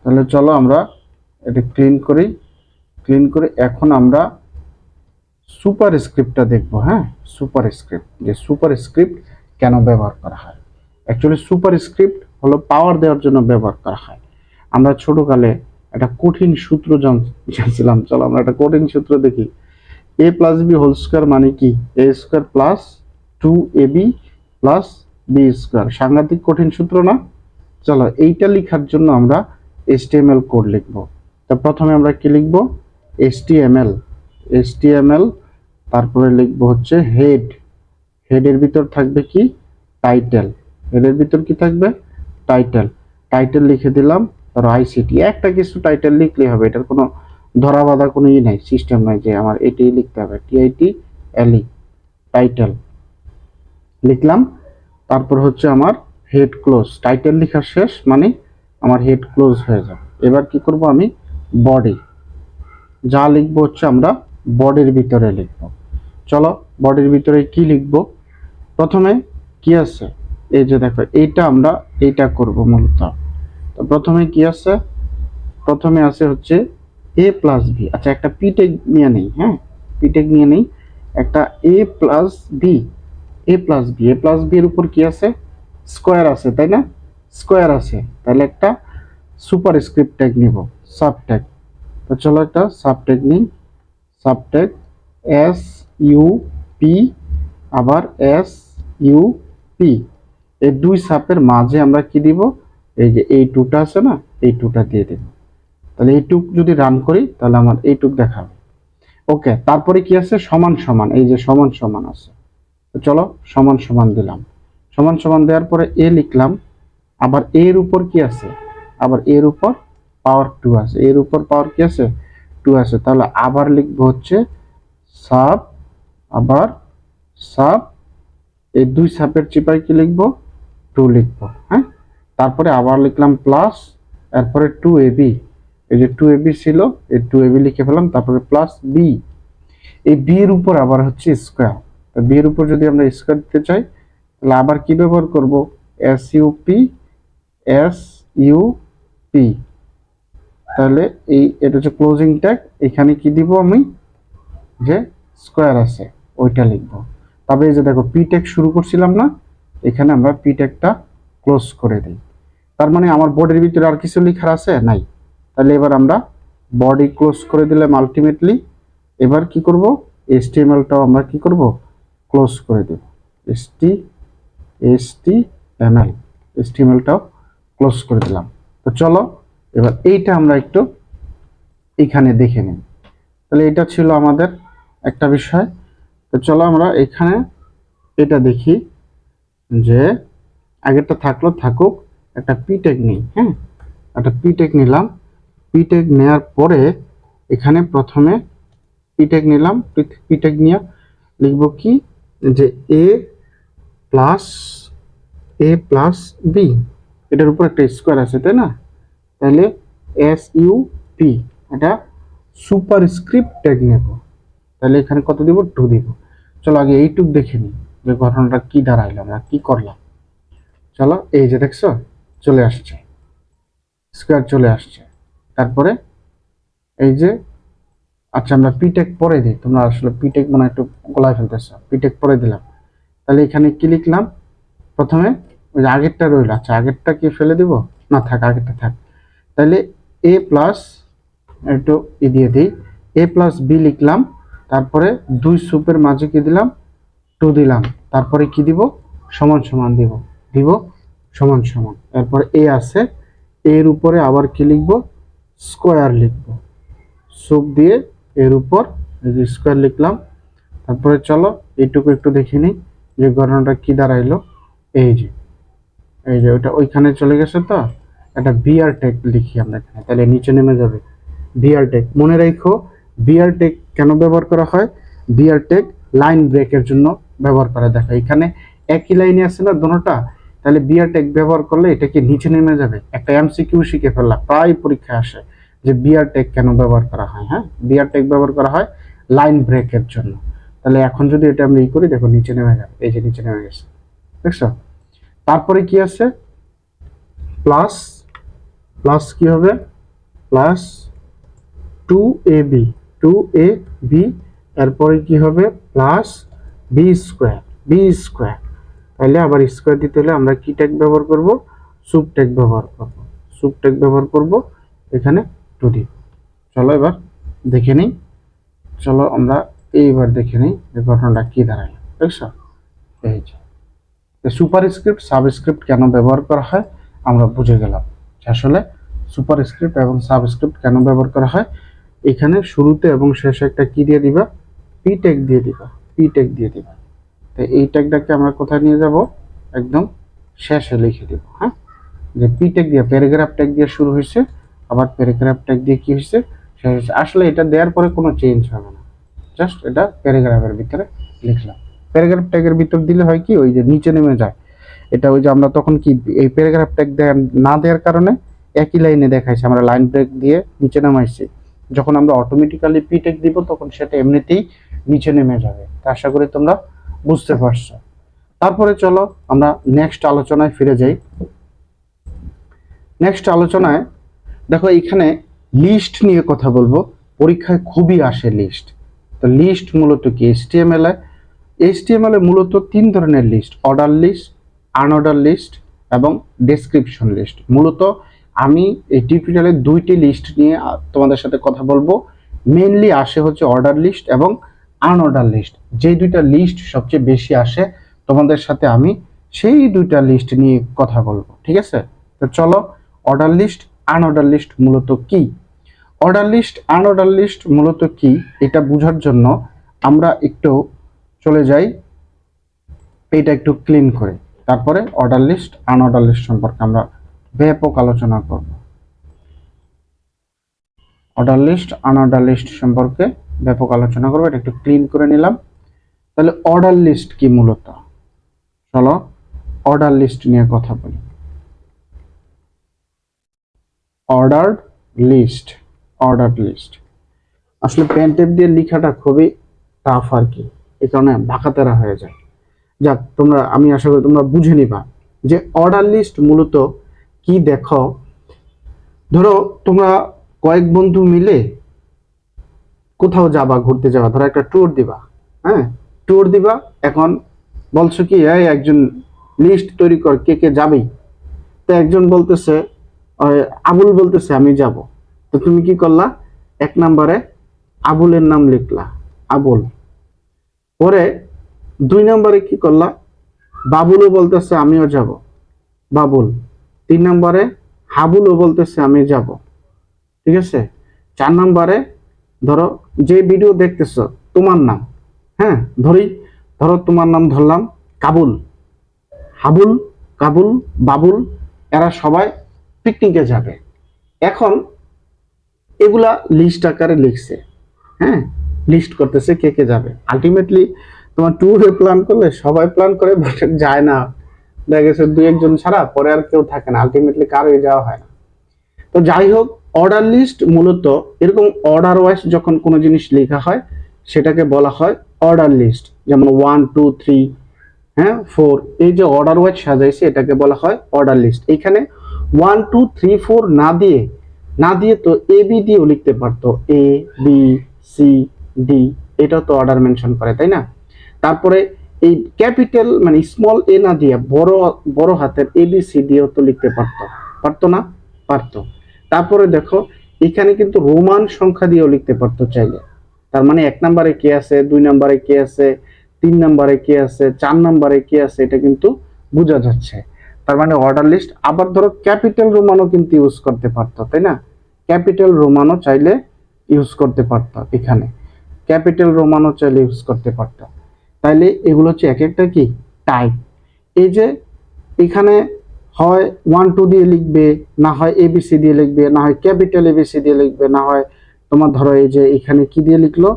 তাহলে চলো আমরা এটা ক্লিন করি, ক্লিন করে এখন আমরা সুপার স্ক্রিপ্টটা দেখবো। হ্যাঁ, সুপার স্ক্রিপ্ট, যে সুপার স্ক্রিপ্ট কেন ব্যবহার করা হয়। অ্যাকচুয়ালি সুপার স্ক্রিপ্ট হলো পাওয়ার দেওয়ার জন্য ব্যবহার করা হয়। আমরা ছোটকালে একটা কঠিন সূত্র জানছিলাম, চলো আমরা একটা কঠিন সূত্র দেখি। A plus B whole square মানে কি, A square plus 2ab plus B square. সাংঘাতিক কঠিন সূত্র না? চলো এইটা লেখার জন্য আমরা HTML কোড লিখব। তো প্রথমে আমরা কি লিখব, HTML, HTML, তারপরে লিখব হচ্ছে হেড, হেডের ভিতর থাকবে কি, টাইটেল, হেডের ভিতর কি থাকবে, টাইটেল, টাইটেল লিখে দিলাম। ধরো ICT, একটা কিছু টাইটেল লিখলেই হবে, এটার কোনো ধরা বাঁধা কোনো ই নাই, সিস্টেম নাই যে আমার এটাই লিখতে হবে, TITLE, টাইটেল লিখলাম, তারপর হচ্ছে আমার হেড ক্লোজ। টাইটেল লেখা শেষ মানে আমার হেড ক্লোজ হয়ে যাবে। এবার কি করব আমি বডি যা লিখবো হচ্ছে আমরা বডির ভিতরে লিখবো। চলো বডির ভিতরে কি লিখবো, প্রথমে কি আছে এই যে দেখো এইটা আমরা এইটা করব মূলত। তো প্রথমে কি আছে, প্রথমে আছে হচ্ছে এ প্লাস বি। আচ্ছা একটা পিটেক নিয়ে নেই, হ্যাঁ পিটেক নিয়ে নেই, একটা এ প্লাস বি, এ প্লাস বি, এ প্লাস বি এর উপর কি আছে স্কোয়ার আছে তাই না, স্কোয়ার আছে, তাহলে একটা সুপার স্ক্রিপ্ট ট্যাগ নিব, সাব ট্যাগ। তো চলো একটা সাব ট্যাগ নিই, sub tag S U P, আবার এস ইউ পি, এই দুই সাপের মাঝে আমরা কি দিব, এই যে এই টুটা আছে না, এই টুটা দিয়ে দেব। তাহলে এই টুক যদি রান করি তাহলে আমার এই টুক দেখাবে। ওকে, তারপরে কি আছে সমান সমান, এই যে সমান সমান আছে। তো চলো সমান সমান দিলাম, সমান সমান দেওয়ার পরে এ লিখলাম, আবার এর উপর কি আছে, আবার এর উপর পাওয়ার টু আছে, এর উপর পাওয়ার কি আছে টু আছে। তাহলে আবার লিখবো হচ্ছে সাব, আবার সাব, এই দুই সাবের চিপায় কি লিখবো টু লিখবো, হ্যাঁ। তারপরে আবার লিখলাম প্লাস, এরপরে টু এবি, এই যে টু এবি ছিল এই টু এবি লিখে ফেলাম, তারপরে প্লাস বি, এই বি এর উপর আবার হচ্ছে স্কোয়ার। বি এর উপর যদি আমরা স্কোয়ার দিতে চাই তাহলে আবার কি ব্যবহার করব, এস ইউপি, এস ইউপি, তাহলে এই এটা হচ্ছে ক্লোজিং ট্যাগ, এখানে কি দিব আমি যে স্কোয়ার আছে ওইটা লিখবো। তবে এই যে দেখো পি ট্যাগ শুরু করছিলাম না, এখানে আমরা পি ট্যাগটা ক্লোজ করে দিই। তার মানে আমার বডির ভিতরে আর কিছু লেখার আছে নাই, তাহলে এবার আমরা বডি ক্লোজ করে দিলাম আলটিমেটলি। এবার কি করব, এইচটিএমএলটাও আমরা কি করব ক্লোজ করে দেব, এইচটিএমএল, এইচটিএমএলটাও ক্লোজ করে দিলাম। তো চলো এবার এইটা আমরা একটু এখানে দেখে নিই। তাহলে এটা ছিল আমাদের একটা বিষয়। তো চলো আমরা এখানে এটা দেখি যে আগেরটা থাকলো থাকুক, একটা পিটেক নিই, হ্যাঁ একটা পিটেক নিলাম। পিটেক নেওয়ার পরে এখানে প্রথমে পিটেক নিলাম, পিটেক নিয়ে লিখবো কি যে এ প্লাস, এ প্লাস বি, এটার উপর একটা স্কোয়ার আছে তাই না, তাহলে এস ইউ পি, এটা সুপার স্ক্রিপ্ট ট্যাগ নেব। তাহলে এখানে কত দিব টু দিব। চলো আগে এইটুক দেখে নিই যে ঘটনাটা কি দাঁড়াইলো, আমরা কি করলাম। চলো এই যে দেখছো চলে আসছে, স্কোয়ার চলে আসছে। তারপরে এই যে আচ্ছা আমরা পিটেক পরে দিই, তোমরা আসলে পিটেক মনে একটু গলায় ফেলতেছো, পিটেক পরে দিলাম। তাহলে এখানে কি লিখলাম, প্রথমে ওই যে আগেরটা রইল, আচ্ছা আগেরটা কি ফেলে দিব, না থাক আগেরটা থাক। তাহলে এ প্লাস একটু দিয়ে দিই, এ প্লাস বি লিখলাম, তারপরে দুই সুপের মাঝে কি দিলাম টু দিলাম, তারপরে কি দিব সমান সমান দিব, দিব সমান সমান। এরপরে এ আছে, এর উপরে আবার কি লিখব স্কোয়ার লিখব, সুপ দিয়ে এর উপর স্কোয়ার লিখলাম। তারপরে চলো এইটুকু একটু দেখে নিই যে গণনাটা কি দাঁড়াইলো। এই যে এই যে ওটা ওইখানে চলে গেছে, তো একটা বিআর টেক লিখি আমরা এখানে, তাহলে নিচে নেমে যাবে বিআর টেক। মনে রাখো বিআর টেক কেন ব্যবহার করা হয়, বিআর টেক লাইন ব্রেকের জন্য ব্যবহার করা। দেখো এখানে একই লাইনে আছে না দোনোটা, তাহলে বিআর টেক ব্যবহার করলে এটাকে নিচে নেমে যাবে। একটা এমসিকিউ শিখে ফেললাম, প্রায় পরীক্ষায় আসে যে বিআর টেক কেন ব্যবহার করা হয়। হ্যাঁ বিআর টেক ব্যবহার করা হয় লাইন ব্রেকের জন্য। তাহলে এখন যদি এটা আমরা ই করি দেখো নিচে নেমে যাবে, এই যে নিচে নেমে গেছে দেখছো। তারপরে কি আছে প্লাস, প্লাস কি হবে plus two A B, two A B, এরপরে কি হবে plus B square, B square. তাহলে আবার স্কোয়ার দিতে হলে আমরা কি ট্যাগ ব্যবহার করব, সুপ ট্যাগ ব্যবহার করব, সুপ ট্যাগ ব্যবহার করব, এখানে টু দিব। চলো এবার দেখে নিই, চলো আমরা এইবার দেখে নিই যে ঘটনাটা কি দাঁড়ালো দেখছো। এই যে সুপারস্ক্রিপ্ট সাবস্ক্রিপ্ট কেন ব্যবহার করা হয় আমরা বুঝে গেলাম, আসলে সুপারস্ক্রিপ্ট এবং সাবস্ক্রিপ্ট কেন ব্যবহার করা হয়। এখানে শুরুতে এবং শেষে একটা কি দিয়ে দিবা, পি ট্যাগ দিয়ে দিবা, পি ট্যাগ দিয়ে দিবা। তো এই ট্যাগটাকে আমরা কোথায় নিয়ে যাব, একদম শেষে লিখে দিব। হ্যাঁ যে পি ট্যাগ দিয়ে প্যারাগ্রাফ ট্যাগ দিয়ে শুরু হয়েছে, আবার প্যারাগ্রাফ ট্যাগ দিয়ে কি হয়েছে শেষ হয়েছে। আসলে এটা দেওয়ার পরে কোনো চেঞ্জ হবে না, জাস্ট এটা প্যারাগ্রাফের ভিতরে লিখলাম। প্যারাগ্রাফ ট্যাগের ভিতর দিলে হয় কি ওই যে নিচে নেমে যায়। এটা ওই যে আমরা তখন কি এই প্যারাগ্রাফ ট্যাগ না দেওয়ার কারণে একই লাইনে দেখাইছে, আমরা লাইন ব্রেক দিয়ে নিচে নামাইছি। যখন আমরা অটোমেটিক্যালি পি ট্যাগ দিব তখন সেটা এমনিতেই নিচে নেমে যাবে। আশা করি তোমরা বুঝতে পারছো। তারপরে চলো আমরা নেক্সট আলোচনায় ফিরে যাই। নেক্সট আলোচনায় দেখো এখানে লিস্ট নিয়ে কথা বলবো, পরীক্ষায় খুবই আসে লিস্ট। তো লিস্ট মূলত কি এইচটিএমএল এ মূলত 3 ধরনের list, order list, unorder list এবং ডেসক্রিপশন লিস্ট। মূলত আমি এই টিউটোরিয়ালে 2টি লিস্ট নিয়ে তোমাদের সাথে কথা বলবো। মেইনলি আসে হচ্ছে অর্ডার লিস্ট এবং আনঅর্ডার লিস্ট। যে 2টা লিস্ট সবচেয়ে বেশি আসে তোমাদের সাথে আমি সেই 2টা লিস্ট নিয়ে কথা বলবো, ঠিক আছে? তো চলো অর্ডার লিস্ট আনঅর্ডার লিস্ট মূলত কি, অর্ডার লিস্ট আনঅর্ডার লিস্ট মূলত কি এটা বোঝার জন্য আমরা একটু চলে যাই, এটা একটু ক্লিন করে তারপরে অর্ডার লিস্ট আনঅর্ডার লিস্ট সম্পর্কে আমরা ব্যাপক আলোচনা করব। অর্ডার লিস্ট আনঅর্ডার লিস্ট সম্পর্কে ব্যাপক আলোচনা করব, এটা একটু ক্লিন করে নিলাম। তাহলে অর্ডার লিস্ট কি মূলত, চলো অর্ডার লিস্ট নিয়ে কথা বলি। অর্ডার লিস্ট, অর্ডার লিস্ট আসলে পেন টেপ দিয়ে লেখাটা খুবই টাফ আর কি, এই কারণে বাঁকাতেরা হয়ে যায়। যাক তোমরা, আমি আশা করি তোমরা বুঝে নিবা যে অর্ডার লিস্ট মূলত কি। দেখো ধরো তোমরা কয়েক বন্ধু মিলে কোথাও যাবা, ঘুরতে যাবা, ধরো একটা ট্যুর দিবা, হ্যাঁ ট্যুর দিবা। এখন বলছো কি এই একজন লিস্ট তৈরি কর কে কে যাবে। তো একজন বলতেছে, আবুল বলতেছে আমি যাব। তো তুমি কি করলা, 1 নম্বরে আবুলের নাম লিখলা, আবুল। পরে 2 নম্বরে কি করলা, বাবুলও বলতেছে আমিও যাব, বাবুল। 3 নম্বরে হাবুলও বলতেছে আমি যাব, ঠিক আছে? 4 নম্বরে ধরো যে ভিডিও দেখতেছো তোমার নাম, হ্যাঁ ধরো তোমার নাম ধরলাম কাবুল, হাবুল, কাবুল, বাবুল, এরা সবাই পিকনিকে যাবে। এখন এগুলা লিস্ট আকারে লিখছে, হ্যাঁ লিস্ট করতেছে কে কে যাবে। আলটিমেটলি তোমার ট্যুরে প্ল্যান করলে সবাই প্ল্যান করে বাট যায় না, দেখা গেছে 2-1 জন ছাড়া পরে আর কেউ থাকে না, আলটিমেটলি কারোই যাওয়া হয় না। তো যাই হোক, অর্ডার লিস্ট মূলত এরকম অর্ডার ওয়াইজ যখন কোনো জিনিস লেখা হয় সেটাকে বলা হয় অর্ডার লিস্ট। যেমন 1 2 3 হ্যাঁ 4, এই যে অর্ডার ওয়াইজ সাজাইছে এটাকে বলা হয় অর্ডার লিস্ট। এখানে 1 2 3 4 না দিয়ে তো এ বি দিয়েও লিখতে পারতো, এ বি সি ডি, এটাও তো অর্ডার মেনশন করে, তাই না? তারপরে এই ক্যাপিটাল মানে স্মল এ না দিয়ে বড় হাতের এ বি সি দিয়েও তো লিখতে পারতো না? পারতো। তারপরে দেখো এখানে কিন্তু রোমান সংখ্যা দিয়েও লিখতে পারতো চাইলে। তার মানে 1 নম্বরে কে আছে, 2 নম্বরে কে আছে, 3 নম্বরে কে আছে, 4 নম্বরে কে আছে, এটা কিন্তু বোঝা যাচ্ছে। তার মানে অর্ডার লিস্ট। আবার ধরো ক্যাপিটাল রোমানও কিন্তু ইউজ করতে পারতো, তাই না? ক্যাপিটাল রোমানও চাইলে ইউজ করতে পারতো, এখানে ক্যাপিটাল রোমানও চাইলে ইউজ করতে পারতো। তাইলে এগুলো হচ্ছে এক একটা কি টাইপ। এই যে এখানে হয় 1 2 দিয়ে লিখবে, না হয় এবিসি দিয়ে লিখবে, না হয় ক্যাপিটাল এবিসি দিয়ে লিখবে, না হয় তোমার ধরো এই যে এখানে কি দিয়ে লিখলো,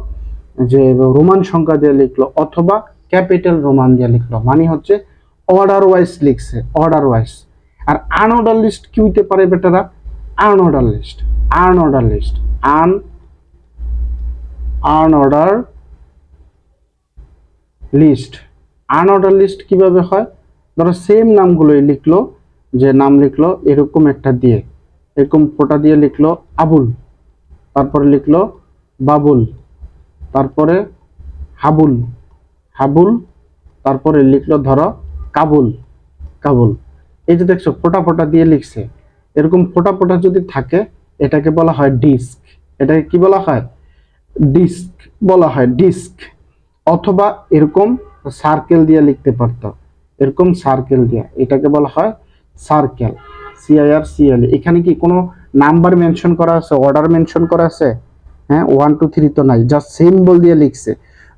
যে রোমান সংখ্যা দিয়ে লিখলো, অথবা ক্যাপিটাল রোমান দিয়ে লিখলো, মানে হচ্ছে অর্ডার ওয়াইজ লিখছে, অর্ডার ওয়াইজ। আর আনঅর্ডার লিস্ট কি হইতে পারে বেটারা, unorder list, unorder list, unorder list. Unorder list কিভাবে হয়, ধরো সেম নামগুলোই লিখলো, যে নাম লিখলো এরকম একটা দিয়ে, এরকম ফোঁটা দিয়ে লিখলো আবুল, তারপরে লিখলো বাবুল, তারপরে হাবুল, হাবুল, তারপরে লিখলো ধরো কাবুল, কাবুল। এই যে দেখছো ফোঁটা ফোঁটা দিয়ে লিখছে, এরকম ফোঁটা ফোঁটা যদি থাকে এটাকে বলা হয় ডিস্ক। এটাকে কি বলা হয়, ডিস্ক বলা হয়, ডিস্ক। অথবা এরকম সার্কেল দিয়ে লিখতে পারতো, এরকম সার্কেল দিয়ে, এটাকে বলা হয় সার্কেল, CIRCL। এখানে কি কোনো নাম্বার মেনশন করা আছে, অর্ডার মেনশন করা আছে? হ্যাঁ 1 2 3 তো নাই, জাস্ট সিম্বল দিয়ে লিখছে।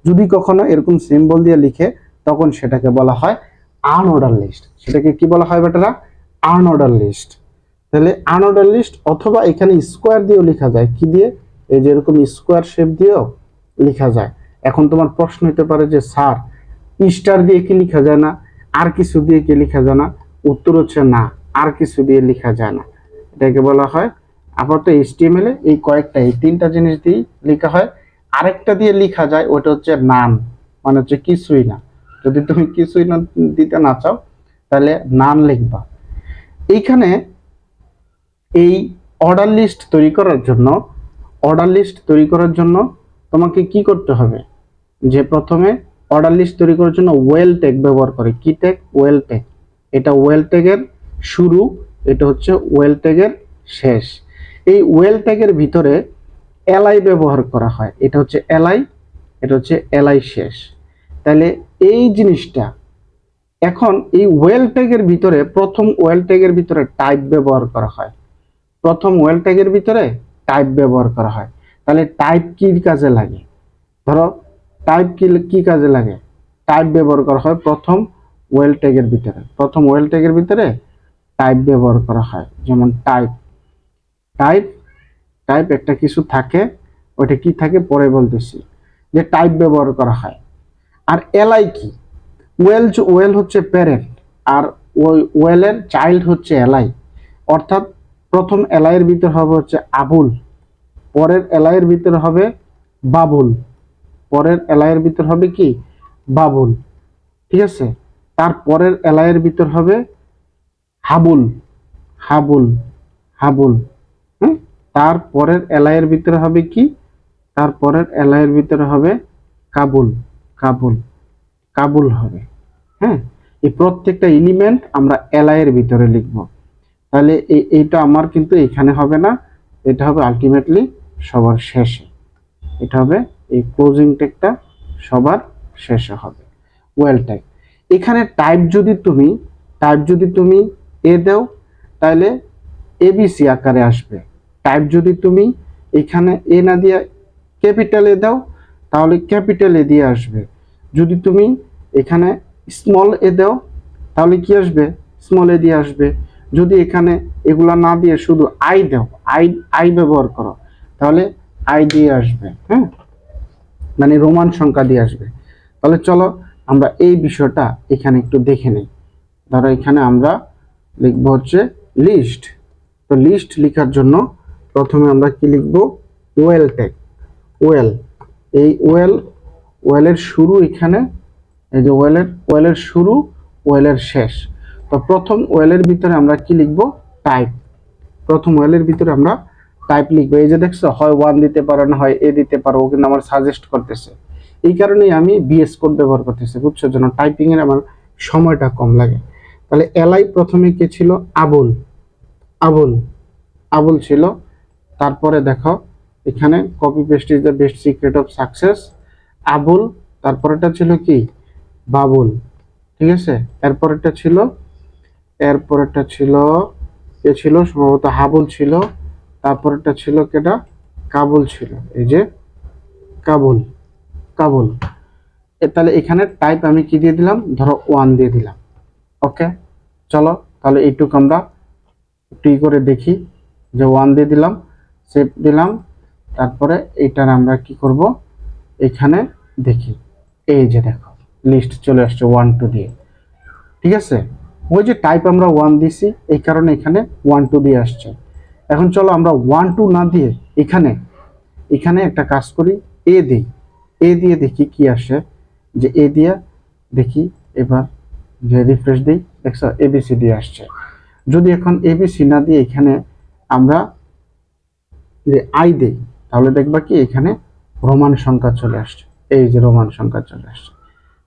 যদি কখনো এরকম সিম্বল দিয়ে লিখে তখন সেটাকে বলা হয় আনঅর্ডার লিস্ট। সেটাকে কি বলা হয় বেটারা, আনঅর্ডার লিস্ট। তাহলে আনঅর্ডার লিস্ট, অথবা এখানে স্কোয়ার দিয়েও লেখা যায়, কি দিয়ে, এই যে এরকম স্কোয়ার শেপ দিয়েও লেখা যায়। এখন তোমার প্রশ্ন হতে পারে যে স্যার স্টার দিয়ে কি লেখা যায় না, আর কিছু দিয়ে কি লেখা যায় না? উত্তর হচ্ছে না, আর কিছু দিয়ে লেখা যায় না। এটাকে বলা হয় আপাতত এইচটিএমএল এ এই কয়েকটা, এই তিনটা জিনিস দিয়ে লেখা হয়। আরেকটা দিয়ে লেখা যায়, ওটা হচ্ছে নান, মানে হচ্ছে কিছুই না। যদি তুমি কিছুই না দিতে না চাও তাহলে নান লিখবা। এইখানে এই অর্ডার লিস্ট তৈরি করার জন্য, তোমাকে কি করতে হবে, যে প্রথমে অর্ডার লিস্ট তৈরি করার জন্য ওয়েল ট্যাগ ব্যবহার করে। কি ট্যাগ? Well tag. এটা ওয়েল ট্যাগের শুরু, এটা হচ্ছে ওয়েল ট্যাগের শেষ। এই ওয়েল ট্যাগের ভিতরে এলআই ব্যবহার করা হয়, এটা হচ্ছে এলআই, এটা হচ্ছে এলআই শেষ। তাহলে এই জিনিসটা এখন এই ওয়েল ট্যাগের ভিতরে, প্রথম ওয়েল ট্যাগের ভিতরে টাইপ ব্যবহার করা হয়, প্রথম ওয়েল ট্যাগের ভিতরে টাইপ ব্যবহার করা হয়। তাহলে টাইপ কি কাজে লাগে? ধরো টাইপ কি কাজে লাগে? টাইপ ব্যবহার করা হয় প্রথম ওয়েল ট্যাগের ভিতরে, প্রথম ওয়েল ট্যাগের ভিতরে টাইপ ব্যবহার করা হয়। যেমন টাইপ, টাইপ টাইপ একটা কিছু থাকে, ওইটা কি থাকে পরে বলতেছি, যে টাইপ ব্যবহার করা হয়। আর এলআই কি? ওয়েল হচ্ছে প্যারেন্ট, আর ওই ওয়েলের চাইল্ড হচ্ছে এলআই। অর্থাৎ প্রথম এলআইয়ের ভিতর হবে হচ্ছে আবুল, পরের এলআইয়ের ভিতর হবে বাবুল, পরের এলআইয়ের ভিতর হবে কি? বাবুল। ঠিক আছে, তারপরের এলআইয়ের ভিতর হবে হাবুল, হাবুল, হাবুল। হ্যাঁ, তারপরের এলআইয়ের ভিতরে হবে কি? তারপরের এলআইয়ের ভিতরে হবে কাবুল, কাবুল, কাবুল হবে। হ্যাঁ, এই প্রত্যেকটা এলিমেন্ট আমরা এলআই এর ভিতরে লিখব। তাহলে এইটা আমার কিন্তু এখানে হবে না, এটা হবে আলটিমেটলি সবার শেষে, এটা হবে এই ক্লোজিং ট্যাগটা সবার শেষে হবে ওয়েল ট্যাগ। এখানে টাইপ যদি তুমি এ দাও তাহলে এবিসি আকারে আসবে। টাইপ যদি তুমি এখানে এ না দিয়ে ক্যাপিটাল এ দাও তাহলে ক্যাপিটাল এ দিয়ে আসবে। যদি তুমি এখানে স্মল এ দাও তাহলে কি আসবে? স্মল এ দিয়ে আসবে। যদি এখানে এগুলা না দিয়ে শুধু আই দাও, আই ব্যবহার করো, তাহলে আই দিয়ে আসবে। হ্যাঁ, মানে রোমান সংখ্যা দিয়ে আসবে। তাহলে চলো আমরা এই বিষয়টা এখানে একটু দেখে নিই। ধরো এখানে আমরা লিখব হচ্ছে লিস্ট। তো লিস্ট লেখার জন্য প্রথমে আমরা কি লিখব? Well tag. ওয়েল, এই ওয়েলের শুরু এখানে, এই যে ওয়েলের শুরু, ওয়েলের শেষ। তো প্রথম ওয়েলের ভিতরে আমরা কি লিখব? টাইপ। প্রথম ওয়েলের ভিতরে আমরা টাইপ লিখবো। এই যে দেখছো, হয় 1 দিতে পারো, না হয় এ দিতে পারো, ও কিন্তু আমার সাজেস্ট করতেছে। এই কারণেই আমি বিএস কোড ব্যবহার করতেছি, বুঝছো, যেন টাইপিং এর আমার সময়টা কম লাগে। তাহলে এলআই প্রথমে কে ছিল? আবুল, আবুল, আবুল ছিল। তারপরে দেখো এখানে copy paste is the best secret of success, Abul. তারপরেটা ছিল কি? বাবুল। ঠিক আছে, এরপরেরটা ছিল কে ছিল? সম্ভবত হাবুল ছিল। তারপরেরটা ছিল কেটা? কাবুল ছিল। এই যে কাবুল, কাবুল। তাহলে এখানে টাইপ আমি কি দিয়ে দিলাম? ধরো 1 দিয়ে দিলাম। ওকে, চলো তাহলে এইটুকু আমরা একটু করে দেখি, যে 1 দিয়ে দিলাম, সেভ দিলাম। তারপরে এইটার আমরা কি করব? এখানে দেখি, এই যে দেখো লিস্ট চলে আসছে 1 2 দিয়ে। ঠিক আছে, ওই যে টাইপ আমরা 1 দিছি, এই কারণে এখানে 1 2 দিয়ে আসছে। এখন চলো আমরা 1 2 না দিয়ে এখানে একটা কাজ করি, এ দিই, এ দিয়ে দেখি কি আসে। যে এ দিয়ে দেখি এবার, যে রিফ্রেশ দিই, দেখছো এবিসি দিয়ে আসছে। যদি এখন এবিসি না দিয়ে এখানে আমরা যে আই দেই, তাহলে দেখবা কি এখানে রোমান সংখ্যা চলে আসছে। এই যে রোমান সংখ্যা চলে আসছে।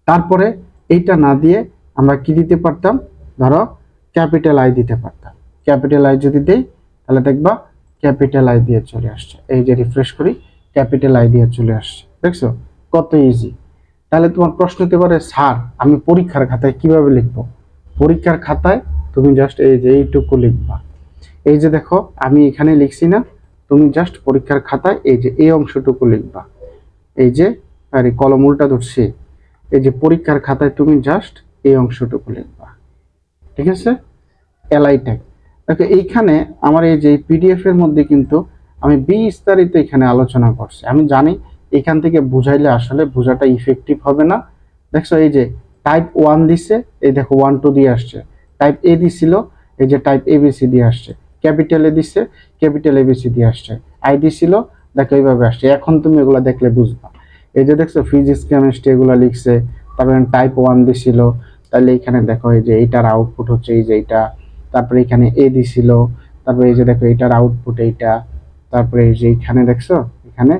তারপরে এইটা না দিয়ে আমরা কি দিতে পারতাম? ধরো ক্যাপিটাল আই দিতে পারতাম। ক্যাপিটাল আই যদি দেই তাহলে দেখবা ক্যাপিটাল আই দিয়ে চলে আসছে। এই যে রিফ্রেশ করি, ক্যাপিটাল আই দিয়ে চলে আসছে। দেখছো কত ইজি। তাহলে তোমার প্রশ্ন হতে পারে, স্যার আমি পরীক্ষার খাতায় কিভাবে লিখবো? পরীক্ষার খাতায় তুমি জাস্ট এই যে এইটুকু লিখবা। এই যে দেখো আমি এখানে লিখছি না, তুমি জাস্ট পরীক্ষার খাতায় এই যে এই অংশটুকু লিখবা। এই যে আরে কলম উল্টা ধরছি, এই যে পরীক্ষার খাতায় তুমি জাস্ট এই অংশটুকু লিখবা। ঠিক আছে, এলআই ট্যাগ। দেখো এইখানে আমার এই যে পিডিএফ এর মধ্যে কিন্তু আমি বিস্তারিত এখানে আলোচনা করছি। আমি জানি এখান থেকে বুঝাইলে আসলে বোঝাটা ইফেক্টিভ হবে না, দেখছো এই যে টাইপ 1 দিছে, এই দেখো 1 2 দিয়ে আসছে। টাইপ এ দিছিল, এই যে টাইপ এবিসি দিয়ে আসছে। ক্যাপিটাল এ দিছে, ক্যাপিটাল এবিসি দিয়ে আসছে। আই দিছিল, দেখো এইভাবে আসছে। এখন তুমি এগুলো দেখলে বুঝবা। এই যে দেখছো ফিজিক্স কেমিস্ট্রি এগুলো লিখছে, তারপরে টাইপ 1 দিছিল, তাহলে এখানে দেখো এই যে এইটার আউটপুট হচ্ছে এই যে এইটা, তারপরে এখানে এ দিছিল, তারপরে এই যে দেখো এইটার আউটপুট এইটা, তারপরে এই যে এখানে দেখছো এখানে